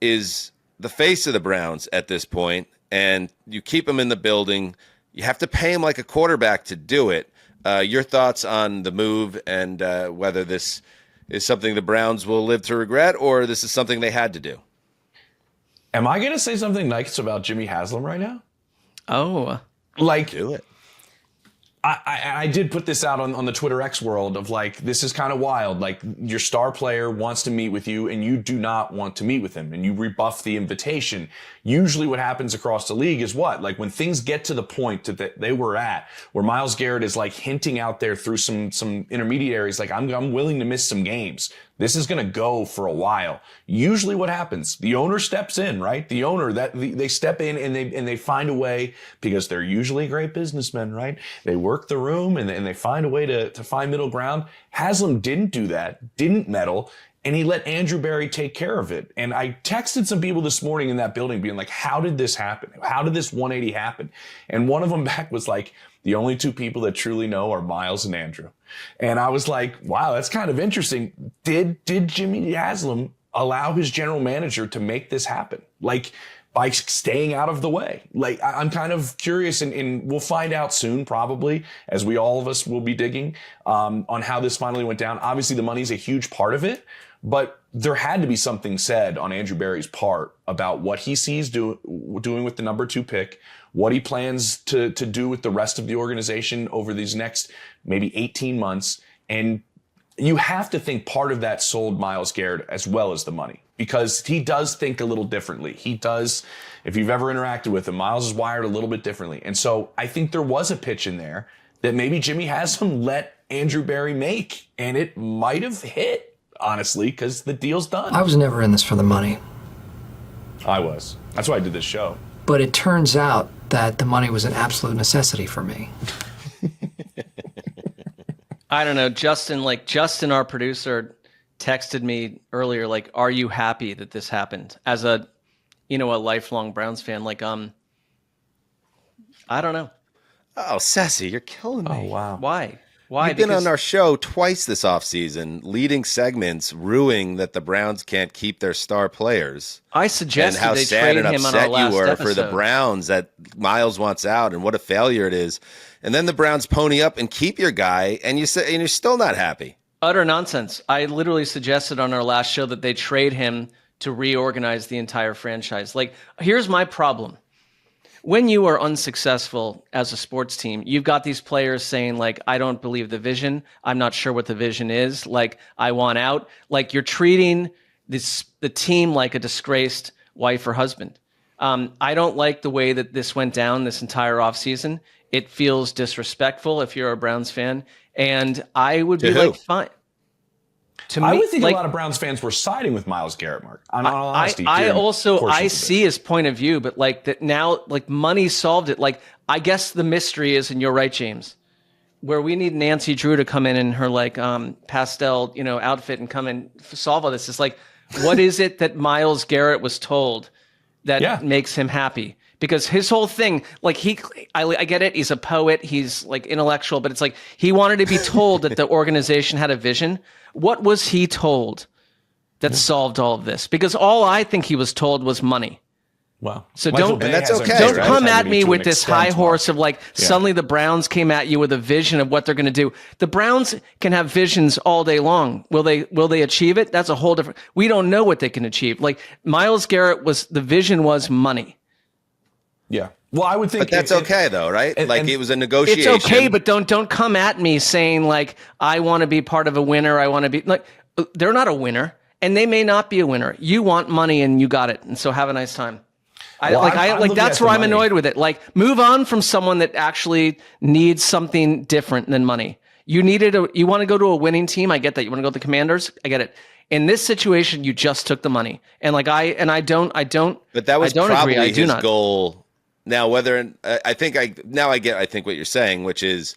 is the face of the Browns at this point, and you keep him in the building. You have to pay him like a quarterback to do it. Your thoughts on the move and whether this is something the Browns will live to regret, or this is something they had to do? Am I going to say something nice about Jimmy Haslam right now? Oh. Like, do it. I did put this out on the Twitter X world of, like, this is kind of wild. Like, your star player wants to meet with you and you do not want to meet with him, and you rebuff the invitation. Usually what happens across the league is what? Like, when things get to the point that they were at, where Myles Garrett is, like, hinting out there through some intermediaries, like, I'm willing to miss some games. This is going to go for a while. Usually what happens, the owner steps in, right? The owner, they step in and they find a way, because they're usually great businessmen, right? They work the room and they find a way to find middle ground. Haslam didn't do that, didn't meddle, and he let Andrew Berry take care of it. And I texted some people this morning in that building being like, how did this happen? How did this 180 happen? And one of them back was like, the only two people that truly know are Myles and Andrew. And I was like, wow, that's kind of interesting. Did Jimmy Haslam allow his general manager to make this happen? Like, by staying out of the way? Like, I'm kind of curious, and we'll find out soon, probably, as all of us will be digging on how this finally went down. Obviously, the money's a huge part of it, but there had to be something said on Andrew Berry's part about what he sees doing with the number 2 pick, what he plans to do with the rest of the organization over these next maybe 18 months. And you have to think part of that sold Myles Garrett as well as the money, because he does think a little differently. He does, if you've ever interacted with him, Myles is wired a little bit differently. And so I think there was a pitch in there that maybe Jimmy Haslam let Andrew Berry make, and it might have hit, honestly, because the deal's done. I was never in this for the money. I was. That's why I did this show. But it turns out that the money was an absolute necessity for me. I don't know. Justin, our producer, texted me earlier, like, are you happy that this happened? As a lifelong Browns fan, like, I don't know. Oh, Sassy, you're killing me. Oh, wow. Why? You've been on our show twice this offseason, leading segments, ruining that the Browns can't keep their star players. I suggested and how they sad trade and him on our upset last you were episode. for the Browns that Myles wants out, and what a failure it is. And then the Browns pony up and keep your guy, and you're still not happy. Utter nonsense. I literally suggested on our last show that they trade him to reorganize the entire franchise. Like, here's my problem. When you are unsuccessful as a sports team, you've got these players saying, like, I don't believe the vision. I'm not sure what the vision is. Like, I want out. Like, you're treating the team like a disgraced wife or husband. I don't like the way that this went down this entire offseason. It feels disrespectful if you're a Browns fan. And I would be like, fine. I would think a lot of Browns fans were siding with Myles Garrett, Mark. On honesty, I see his point of view, but like that now, like money solved it. Like, I guess the mystery is, and you're right, James, where we need Nancy Drew to come in her like pastel, outfit and come and solve all this. It's like, what is it that Myles Garrett was told that makes him happy? Because his whole thing, like I get it, he's a poet, he's like intellectual, but it's like he wanted to be told that the organization had a vision. What was he told that solved all of this? Because all I think he was told was money. Well, so don't come at me with this high horse of like suddenly the Browns came at you with a vision of what they're going to do. The Browns can have visions all day long. Will they achieve it? That's a whole different. We don't know what they can achieve. Like Myles Garrett the vision was money. Yeah. Well, I would think, but that's okay though, right? It was a negotiation. It's okay, but don't come at me saying like I want to be part of a winner. I want to be like they're not a winner, and they may not be a winner. You want money, and you got it, and so have a nice time. That's where I'm annoyed with it. Like, move on from someone that actually needs something different than money. You want to go to a winning team. I get that. You want to go to the Commanders. I get it. In this situation, you just took the money, and I don't. But that was probably agree. his goal. Now, I think what you're saying, which is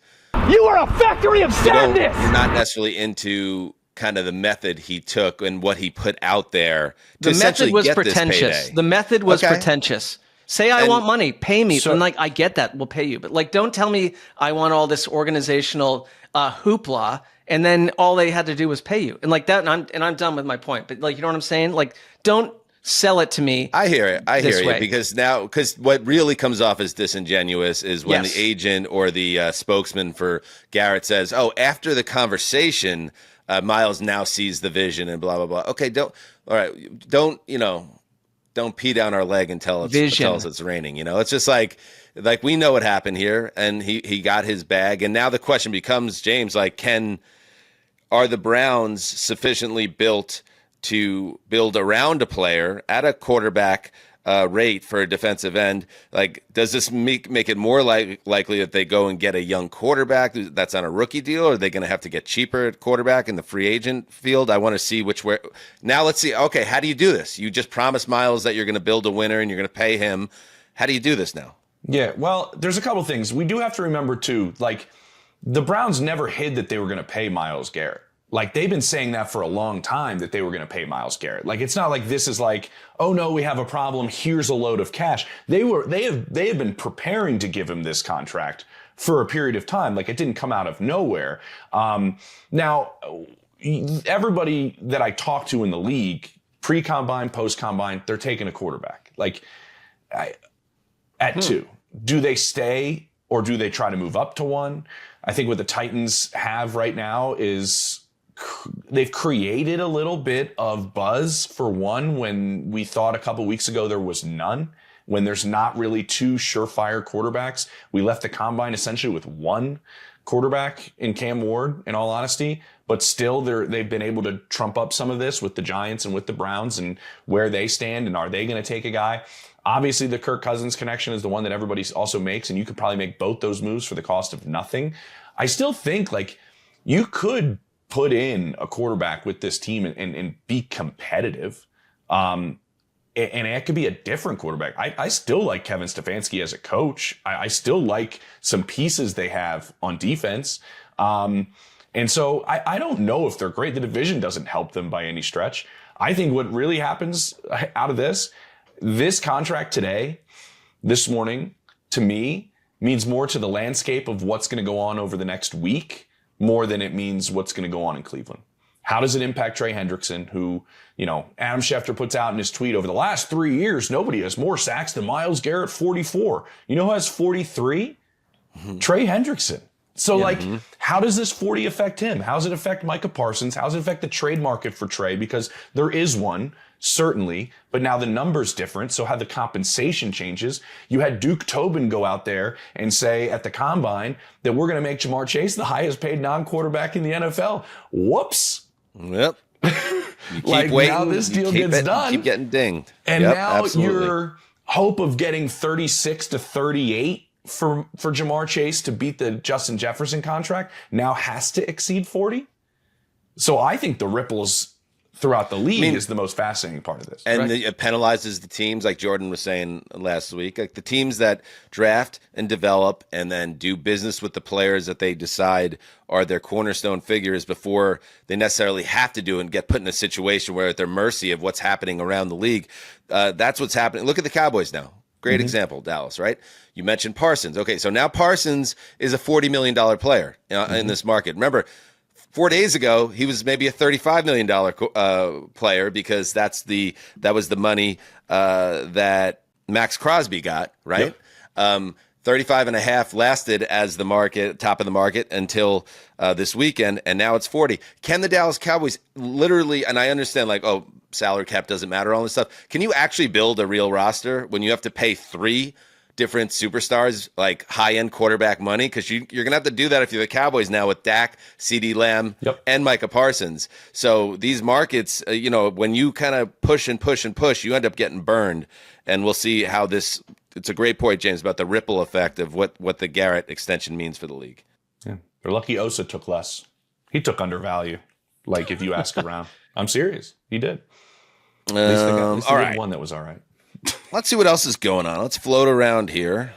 you are a factory of sadness. You're not necessarily into kind of the method he took and what he put out there. The method was pretentious. The method was pretentious. Say I want money, pay me. So, I'm like, I get that, we'll pay you. But like, don't tell me I want all this organizational hoopla, and then all they had to do was pay you. And like that, and I'm done with my point. But like, you know what I'm saying? Like, don't sell it to me. I hear it. I hear you because what really comes off as disingenuous is when the agent or the spokesman for Garrett says, "Oh, after the conversation, Myles now sees the vision and blah blah blah." Okay, don't pee down our leg and tell us it's raining. It's just like we know what happened here, and he got his bag, and now the question becomes, James, like, are the Browns sufficiently built to build around a player at a quarterback rate for a defensive end? Like, does this make it more likely that they go and get a young quarterback that's on a rookie deal, or are they going to have to get cheaper at quarterback in the free agent field? I want to see which way. Now let's see. Okay, how do you do this? You just promised Myles that you're going to build a winner and you're going to pay him. How do you do this now? Yeah, well, there's a couple things. We do have to remember, too, like, the Browns never hid that they were going to pay Myles Garrett. Like, they've been saying that for a long time, that they were going to pay Myles Garrett. Like, it's not like this is like, oh no, we have a problem, here's a load of cash. They have been preparing to give him this contract for a period of time. Like, it didn't come out of nowhere. Now, everybody that I talk to in the league, pre-combine, post-combine, they're taking a quarterback. Like, at 2. Do they stay or do they try to move up to 1? I think what the Titans have right now is they've created a little bit of buzz for 1 when we thought a couple weeks ago there was none. When there's not really 2 surefire quarterbacks. We left the combine essentially with 1 quarterback in Cam Ward, in all honesty, but still they've been able to trump up some of this with the Giants and with the Browns and where they stand, and are they going to take a guy? Obviously, the Kirk Cousins connection is the one that everybody also makes, and you could probably make both those moves for the cost of nothing. I still think, like, you could put in a quarterback with this team and be competitive. And it could be a different quarterback. I still like Kevin Stefanski as a coach. I still like some pieces they have on defense. And so I don't know if they're great. The division doesn't help them by any stretch. I think what really happens out of this contract today, this morning, to me, means more to the landscape of what's going to go on over the next week, more than it means what's going to go on in Cleveland. How does it impact Trey Hendrickson, who, Adam Schefter puts out in his tweet, over the last 3 years, nobody has more sacks than Myles Garrett, 44. You know who has 43? Trey Hendrickson. So, how does this 40 affect him? How does it affect Micah Parsons? How does it affect the trade market for Trey? Because there is one, certainly, but now the number's different, so how the compensation changes. You had Duke Tobin go out there and say at the Combine that we're going to make Jamar Chase the highest paid non-quarterback in the NFL. Whoops. Yep. You keep waiting. Now this deal gets done. Keep getting dinged. And now your hope of getting 36 to 38 for Jamar Chase to beat the Justin Jefferson contract now has to exceed 40. So I think the ripples throughout the league is the most fascinating part of this. And it penalizes the teams, like Jordan was saying last week, like the teams that draft and develop and then do business with the players that they decide are their cornerstone figures before they necessarily have to do and get put in a situation where at their mercy of what's happening around the league. That's what's happening. Look at the Cowboys now. Great example, Dallas, right? You mentioned Parsons. Okay, so now Parsons is a $40 million player in this market. Remember, 4 days ago, he was maybe a $35 million player because that was the money that Max Crosby got, right? Yep. 35 and a half lasted as the market, top of the market until this weekend, and now it's 40. Can the Dallas Cowboys literally, and I understand like, oh, salary cap doesn't matter, all this stuff. Can you actually build a real roster when you have to pay 3 different superstars, like high-end quarterback money? Because you're going to have to do that if you're the Cowboys now with Dak, CeeDee Lamb, and Micah Parsons. So these markets, when you kind of push and push and push, you end up getting burned. And we'll see how this – it's a great point, James, about the ripple effect of what the Garrett extension means for the league. Yeah. They're lucky Osa took less. He took undervalue, like if you ask around. I'm serious. He did. At least they got one that was all right. Let's see what else is going on. Let's float around here.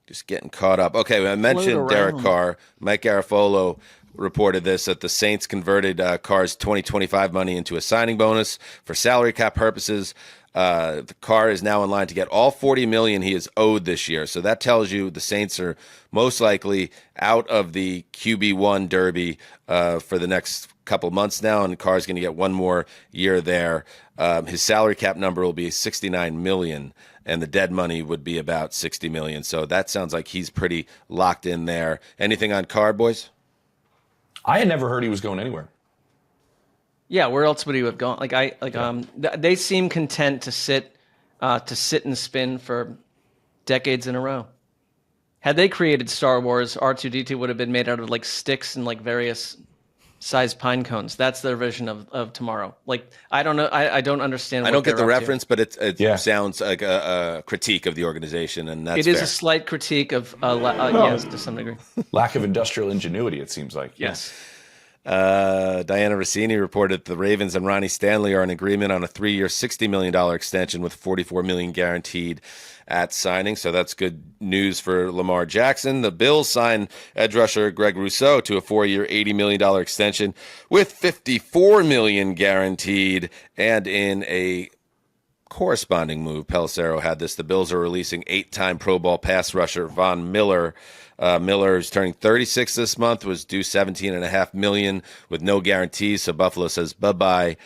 Just getting caught up. Okay, I mentioned Derek Carr. Mike Garafolo reported this, that the Saints converted Carr's 2025 money into a signing bonus for salary cap purposes. The Carr is now in line to get all $40 million he is owed this year. So that tells you the Saints are most likely out of the QB1 derby for the next couple months now, and Carr's going to get one more year there. His salary cap number will be $69 million, and the dead money would be about $60 million. So that sounds like he's pretty locked in there. Anything on Carr, boys? I had never heard he was going anywhere. Yeah, where else would he have gone? They seem content to sit and spin for decades in a row. Had they created Star Wars, R2-D2 would have been made out of like sticks and like various sized pine cones. That's their vision of tomorrow. Like, I don't know. I don't understand. I don't get the reference, but it sounds like a critique of the organization, and that's it is fair. a slight critique of yes, to some degree. Lack of industrial ingenuity, it seems like. Yes. Diana Rossini reported that the Ravens and Ronnie Stanley are in agreement on a 3-year, $60 million extension with $44 million guaranteed at signing. So that's good news for Lamar Jackson. The Bills signed edge rusher Greg Rousseau to a 4-year, $80 million extension with $54 million guaranteed. And in a corresponding move, Pelissero had this. The Bills are releasing 8-time Pro Bowl pass rusher Von Miller. Miller is turning 36 this month, was due $17.5 million with no guarantees. So Buffalo says bye-bye.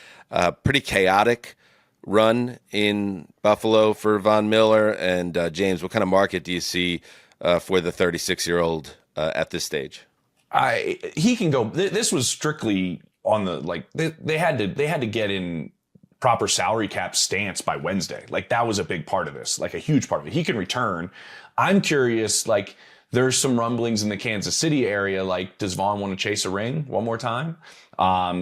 Pretty chaotic run in Buffalo for Von Miller. And James, what kind of market do you see for the 36-year-old at this stage? He can go. This was strictly on the they had to get in proper salary cap stance by Wednesday. Like that was a big part of this, like a huge part of it. He can return. I'm curious, like. There's some rumblings in the Kansas City area, like, does Vaughn want to chase a ring one more time?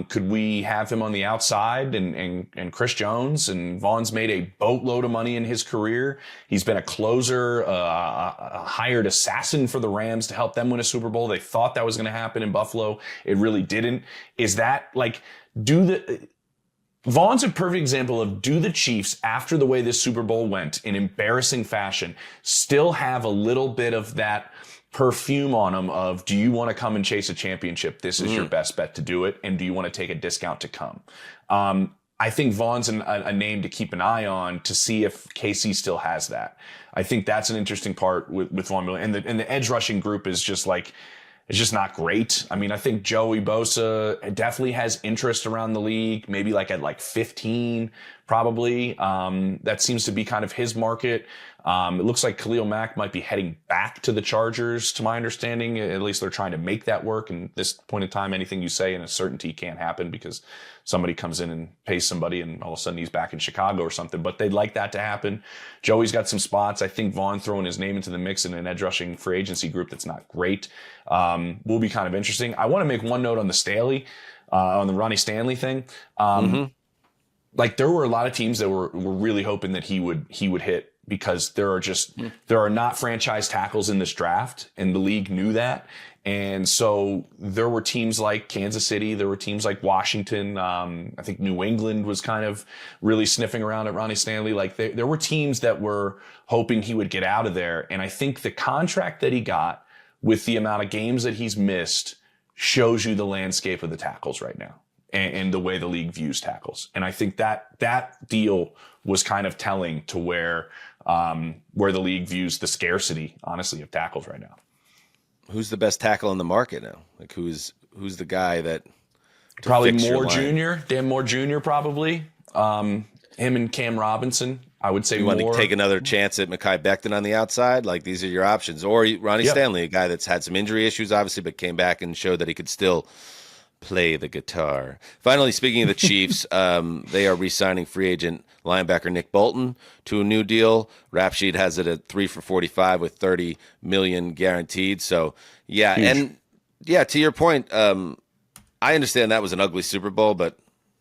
Could we have him on the outside and Chris Jones? And Vaughn's made a boatload of money in his career. He's been a closer, a hired assassin for the Rams to help them win a Super Bowl. They thought that was going to happen in Buffalo. It really didn't. Is that, like, Vaughn's a perfect example of, do the Chiefs, after the way this Super Bowl went in embarrassing fashion, still have a little bit of that perfume on them of, do you want to come and chase a championship? This is your best bet to do it. And do you want to take a discount to come? I think Vaughn's a name to keep an eye on to see if KC still has that. I think that's an interesting part with Vaughn Miller. And the edge rushing group is just like, it's just not great. I mean, I think Joey Bosa definitely has interest around the league, maybe like at 15, probably. That seems to be kind of his market. It looks like Khalil Mack might be heading back to the Chargers, to my understanding. At least they're trying to make that work. And at this point in time, anything you say in a certainty can't happen because somebody comes in and pays somebody and all of a sudden he's back in Chicago or something. But they'd like that to happen. Joey's got some spots. I think Vaughn throwing his name into the mix in an edge rushing free agency group that's not great will be kind of interesting. I want to make one note on the Staley, on the Ronnie Stanley thing. Like there were a lot of teams that were really hoping that he would hit, because there are not franchise tackles in this draft, and the league knew that. And so there were teams like Kansas City, there were teams like Washington. I think New England was kind of really sniffing around at Ronnie Stanley. Like there were teams that were hoping he would get out of there. And I think the contract that he got with the amount of games that he's missed shows you the landscape of the tackles right now and the way the league views tackles. And I think that deal was kind of telling to where the league views the scarcity, honestly, of tackles right now. Who's the best tackle in the market now? Like who's the guy that probably Moore Jr. Dan Moore Jr. probably. Him and Cam Robinson. I would say you want to take another chance at Mekhi Becton on the outside. Like these are your options, or Ronnie Stanley, a guy that's had some injury issues, obviously, but came back and showed that he could still play the guitar. Finally, speaking of the Chiefs, they are re-signing free agent linebacker Nick Bolton to a new deal. Rap Sheet has it at 3 for $45 with $30 million guaranteed. So yeah, huge. And yeah, to your point, I understand that was an ugly Super Bowl, but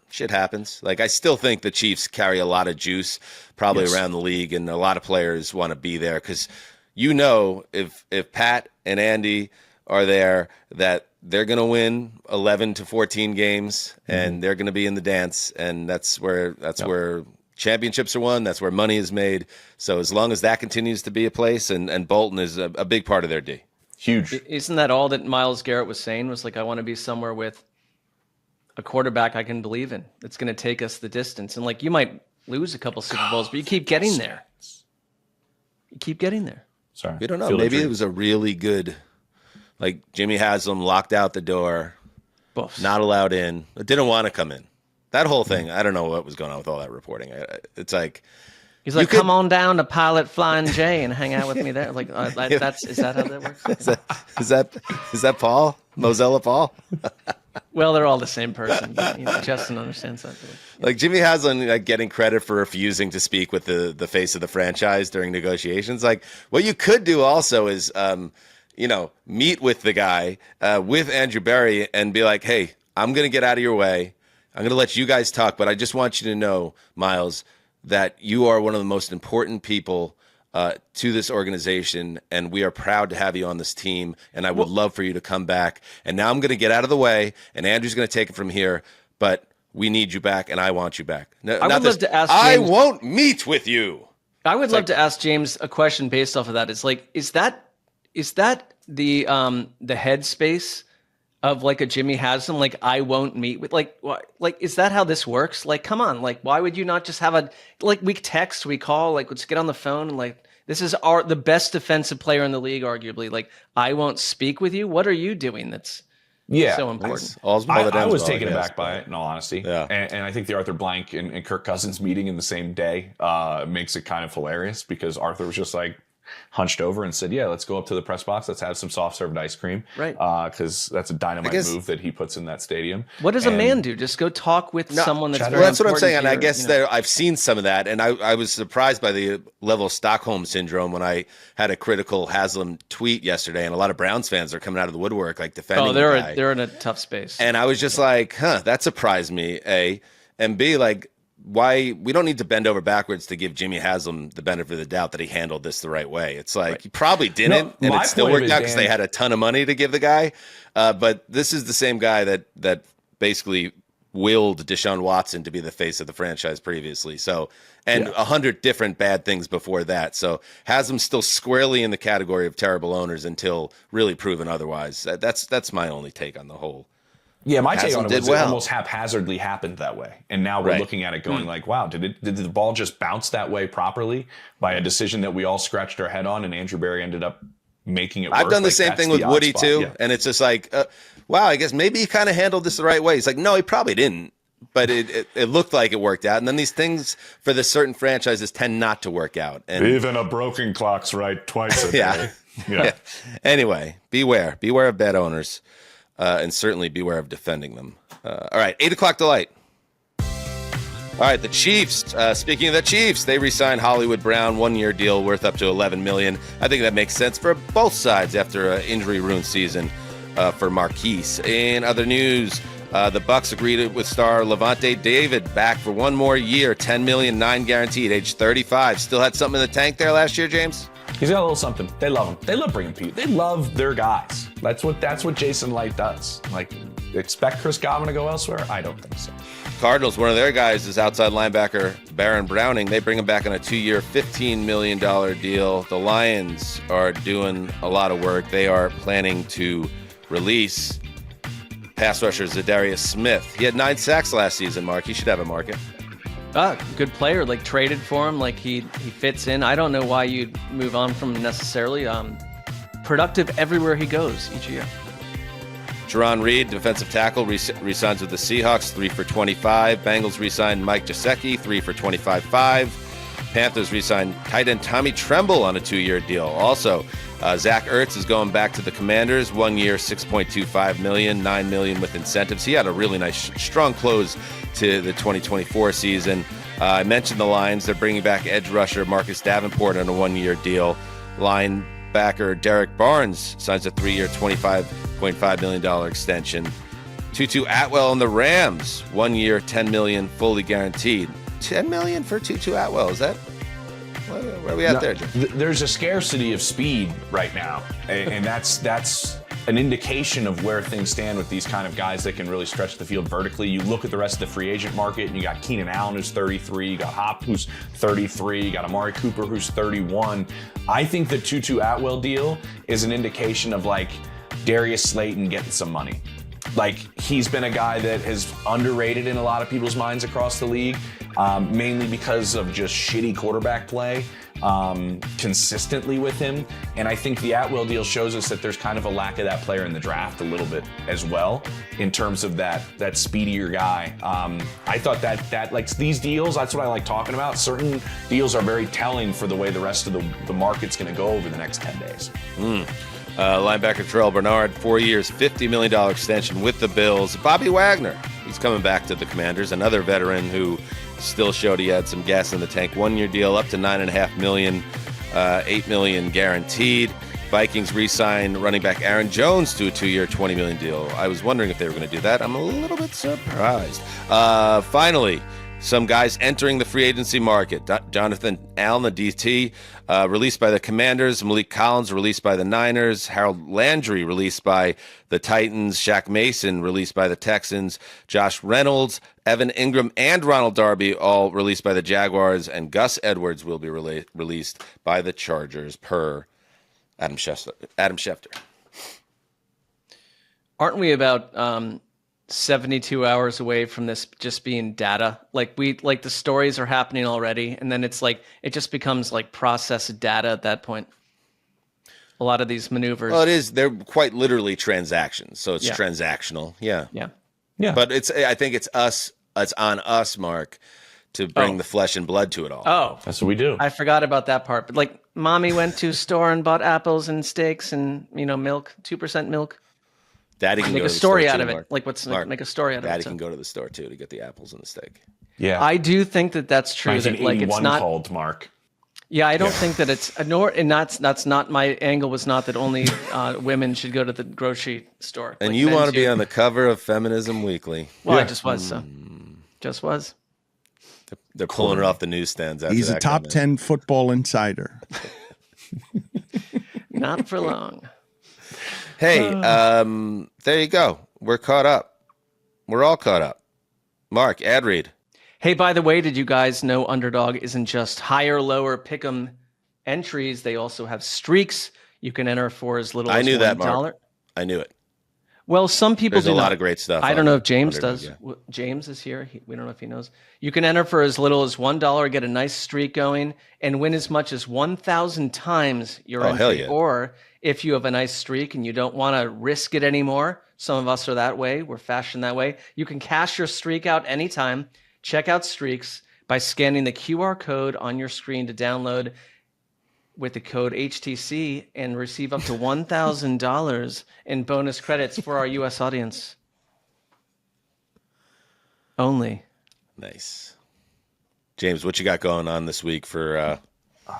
shit happens. Like I still think the Chiefs carry a lot of juice, probably around the league, and a lot of players want to be there because if Pat and Andy are there, that they're going to win 11 to 14 games, and they're going to be in the dance, and that's where championships are won. That's where money is made. So as long as that continues to be a place, and Bolton is a big part of their D. Huge. Isn't that all that Myles Garrett was saying? Was like, I want to be somewhere with a quarterback I can believe in. That's going to take us the distance. And like, you might lose a couple Super Bowls, but you keep getting there. You keep getting there. Sorry. We don't know. Maybe it was a really good, like Jimmy Haslam locked out the door, not allowed in, but didn't want to come in. That whole thing, I don't know what was going on with all that reporting. It's like, he's like, come on down to Pilot Flying J and hang out with me there. Like, is that how that works? Is that Paul? Mozilla Paul? Well, they're all the same person. Justin understands that. Like Jimmy Haslam, like getting credit for refusing to speak with the face of the franchise during negotiations. Like what you could do also is, meet with the guy, with Andrew Berry, and be like, hey, I'm going to get out of your way. I'm going to let you guys talk, but I just want you to know, Myles, that you are one of the most important people to this organization, and we are proud to have you on this team, and I would love for you to come back. And now I'm going to get out of the way, and Andrew's going to take it from here, but we need you back, and I want you back. I would love to ask James, I James, won't meet with you. I would love to ask James a question based off of that. It's like, is that the headspace of like a Jimmy Haslam, like I won't meet with, like is that how this works? Like, come on, like why would you not just have we text, we call, like let's get on the phone, and like this is the best defensive player in the league, arguably. Like I won't speak with you. What are you doing that's so important? I was taken aback by it, in all honesty. Yeah. And I think the Arthur Blank and Kirk Cousins meeting in the same day makes it kind of hilarious because Arthur was just like hunched over and said, yeah, let's go up to the press box. Let's have some soft served ice cream. Right. Because that's a dynamite move that he puts in that stadium. What does a man do? Just go talk with someone that's very that's what I'm saying. And I guess I've seen some of that. And I was surprised by the level of Stockholm syndrome when I had a critical Haslam tweet yesterday. And a lot of Browns fans are coming out of the woodwork, like defending they're in a tough space. And I was just like, that surprised me, A. And B, like, why we don't need to bend over backwards to give Jimmy Haslam the benefit of the doubt that he handled this the right way. It's like he probably didn't, and it still worked out because they had a ton of money to give the guy. But this is the same guy that basically willed Deshaun Watson to be the face of the franchise previously. So, and 100 different bad things before that. So Haslam's still squarely in the category of terrible owners until really proven otherwise. That's my only take on the whole. Yeah, my take on it was it almost haphazardly happened that way. And now we're looking at it going like, wow, did the ball just bounce that way properly by a decision that we all scratched our head on and Andrew Berry ended up making it work? I've done the same thing with Woody too. Yeah. And it's just like, wow, I guess maybe he kind of handled this the right way. He's like, no, he probably didn't. But it looked like it worked out. And then these things for the certain franchises tend not to work out. And even a broken clock's right twice a day. Yeah. Anyway, beware of bad owners. And certainly beware of defending them. All right, 8 o'clock delight. All right, the Chiefs. Speaking of the Chiefs, they re-signed Hollywood Brown, 1-year deal worth up to $11 million. I think that makes sense for both sides after an injury-ruined season for Marquise. In other news, the Bucs agreed with star Davante David back for one more year, $10 million, 9 guaranteed, age 35. Still had something in the tank there last year, James? He's got a little something. They love him. They love bringing people. They love their guys. That's what Jason Light does. Like, expect Chris Godwin to go elsewhere? I don't think so. Cardinals, one of their guys is outside linebacker Baron Browning. They bring him back on a 2-year, $15 million deal. The Lions are doing a lot of work. They are planning to release pass rusher Zadarius Smith. He had 9 sacks last season, Mark. He should have a market. Good player, like traded for him, like he fits in. I don't know why you'd move on from him necessarily. Productive everywhere he goes each year. Jerron Reed, defensive tackle, re-signs with the Seahawks, 3 for $25. Bengals re-signed Mike Gesicki, 3 for $25.5. Panthers re-signed tight end Tommy Tremble on a 2-year deal. Also, Zach Ertz is going back to the Commanders, 1 year, $6.25 million, $9 million with incentives. He had a really nice, strong close to the 2024 season. I mentioned the Lions. They're bringing back edge rusher Marcus Davenport on a 1-year deal. Linebacker Derek Barnes signs a 3-year, $25.5 million extension. Tutu Atwell and the Rams, 1 year, $10 million, fully guaranteed. $10 million for Tutu Atwell. Is that where are we at there, Jim? There's a scarcity of speed right now, and that's an indication of where things stand with these kind of guys that can really stretch the field vertically. You look at the rest of the free agent market, and you got Keenan Allen, who's 33, you got Hop, who's 33, you got Amari Cooper, who's 31. I think the Tutu Atwell deal is an indication of like Darius Slayton getting some money. Like, he's been a guy that is underrated in a lot of people's minds across the league, mainly because of just shitty quarterback play consistently with him. And I think the Atwell deal shows us that there's kind of a lack of that player in the draft a little bit as well, in terms of that speedier guy. I thought that like these deals, that's what I like talking about. Certain deals are very telling for the way the rest of the market's going to go over the next 10 days. Linebacker Terrell Bernard, 4 years, $50 million extension with the Bills. Bobby Wagner, he's coming back to the Commanders, another veteran who still showed he had some gas in the tank. 1-year deal up to $9.5 million, $8 million guaranteed. Vikings re-sign running back Aaron Jones to a 2-year, $20 million deal. I was wondering if they were going to do that. I'm a little bit surprised. Finally, some guys entering the free agency market. Jonathan Allen, the DT, released by the Commanders. Malik Collins, released by the Niners. Harold Landry, released by the Titans. Shaq Mason, released by the Texans. Josh Reynolds, Evan Ingram, and Ronald Darby, all released by the Jaguars. And Gus Edwards will be released by the Chargers, per Adam Schefter. Aren't we about 72 hours away from this just being data? Like the stories are happening already, and then it's like it just becomes like processed data at that point. A lot of these maneuvers. Well, it is. They're quite literally transactions, so it's transactional. Yeah. But I think it's us. It's on us, Mark, to bring the flesh and blood to it all. Oh, that's what we do. I forgot about that part. But like, mommy went to store and bought apples and steaks and milk, 2% milk. Daddy can make go a to the story store out too, of it. Mark. Like, make a story out of it. Daddy can go to the store too to get the apples and the steak. Yeah, I do think that's true. That like it's not called Mark. Yeah, I don't think that it's and that's not my angle. Was not that only women should go to the grocery store. And like you want to do. be on the cover of Feminism Weekly? Well, I just was. So. Just was. They're pulling it off the newsstands. After He's a top 10 football insider. Not for long. Hey, there you go. We're caught up. We're all caught up. Mark, ad read. Hey, by the way, did you guys know Underdog isn't just higher, lower pick'em entries? They also have streaks you can enter for as little as $1. I knew that, Mark. I knew it. Well, some people There's do a lot not. of great stuff. I don't know if James Underdog, does. yeah. James is here. We don't know if he knows. You can enter for as little as $1, get a nice streak going, and win as much as 1,000 times your entry. Hell yeah. Or if you have a nice streak and you don't want to risk it anymore, some of us are that way. We're fashioned that way. You can cash your streak out anytime. Check out Streaks by scanning the QR code on your screen to download with the code HTC and receive up to $1,000 in bonus credits for our U.S. audience. Only. Nice. James, what you got going on this week for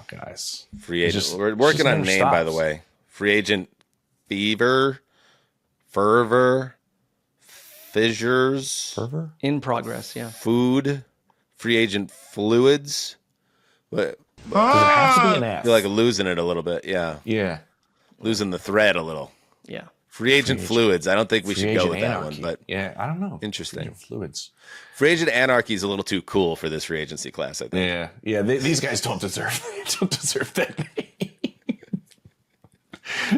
guys? Free agent. We're working on a name, by the way. Free agent fervor, fissures. Fervor? In progress, yeah. Food, free agent fluids. What? Does it have to be an F? I feel like losing it a little bit, yeah. Yeah. Losing the thread a little. Yeah. Free agent fluids. I don't think we should go with that anarchy. one, but yeah, I don't know. Interesting. Free agent fluids. Free agent anarchy is a little too cool for this free agency class, I think. Yeah. These guys don't deserve that name.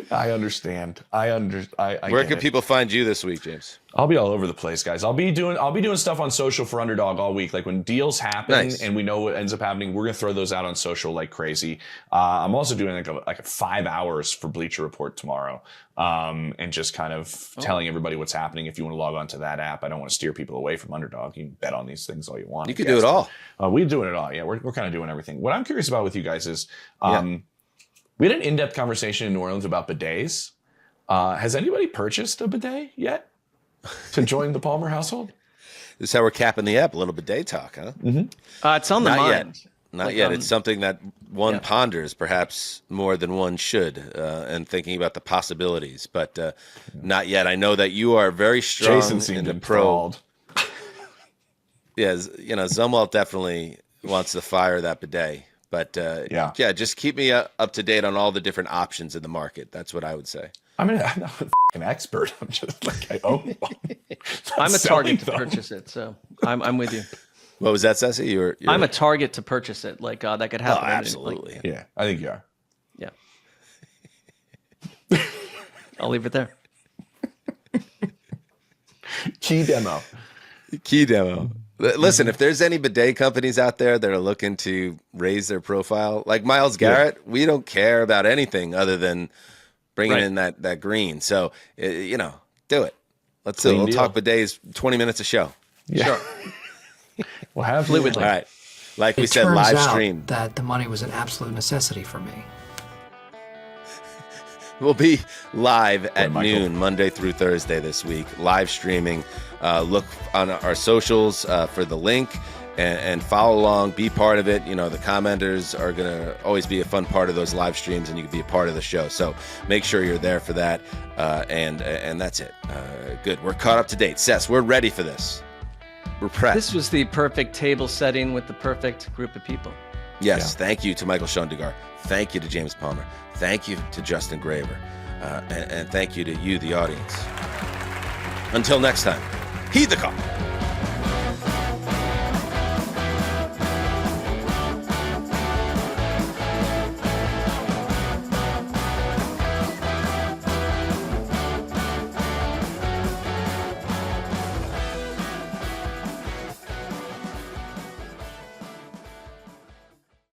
I understand. Where can people find you this week, James? I'll be all over the place, guys. I'll be doing stuff on social for Underdog all week. Like when deals happen and we know what ends up happening, we're gonna throw those out on social like crazy. I'm also doing like a 5 hours for Bleacher Report tomorrow, and just kind of telling everybody what's happening. If you want to log on to that app, I don't want to steer people away from Underdog. You can bet on these things all you want. You can do it all. We're doing it all. Yeah, we're kind of doing everything. What I'm curious about with you guys is, we had an in-depth conversation in New Orleans about bidets. Has anybody purchased a bidet yet to join the Palmer household? This is how we're capping the app. A little bidet talk, huh? Mm-hmm. It's on the mind. Not yet. It's something that one ponders, perhaps more than one should, and thinking about the possibilities, but not yet. I know that you are very strong in the pro. Yeah, Zumwalt definitely wants to fire that bidet. But just keep me up to date on all the different options in the market. That's what I would say. I'm not an expert. I'm just like, I own one. I'm a target to purchase it, so I'm with you. What was that, Ceci? You're I'm a target to purchase it. Like that could happen. Oh, absolutely. Yeah, I think you are. Yeah. I'll leave it there. Key demo. Listen, if there's any bidet companies out there that are looking to raise their profile, like Myles Garrett, we don't care about anything other than bringing in that green. So, do it. We'll talk bidets 20 minutes a show. Yeah. Sure. We'll have fluidly. All right. Like we said, turns live out stream. that the money was an absolute necessity for me. We'll be live at noon, Monday through Thursday this week, live streaming. Look on our socials for the link and follow along, be part of it. The commenters are going to always be a fun part of those live streams, and you can be a part of the show. So make sure you're there for that. And that's it. Good. We're caught up to date. Sess, we're ready for this. We're prepped. This was the perfect table setting with the perfect group of people. Yes. Yeah. Thank you to Michael-Shawn Dugar. Thank you to James Palmer. Thank you to Justin Graver. And thank you to you, the audience. Until next time, heed the call.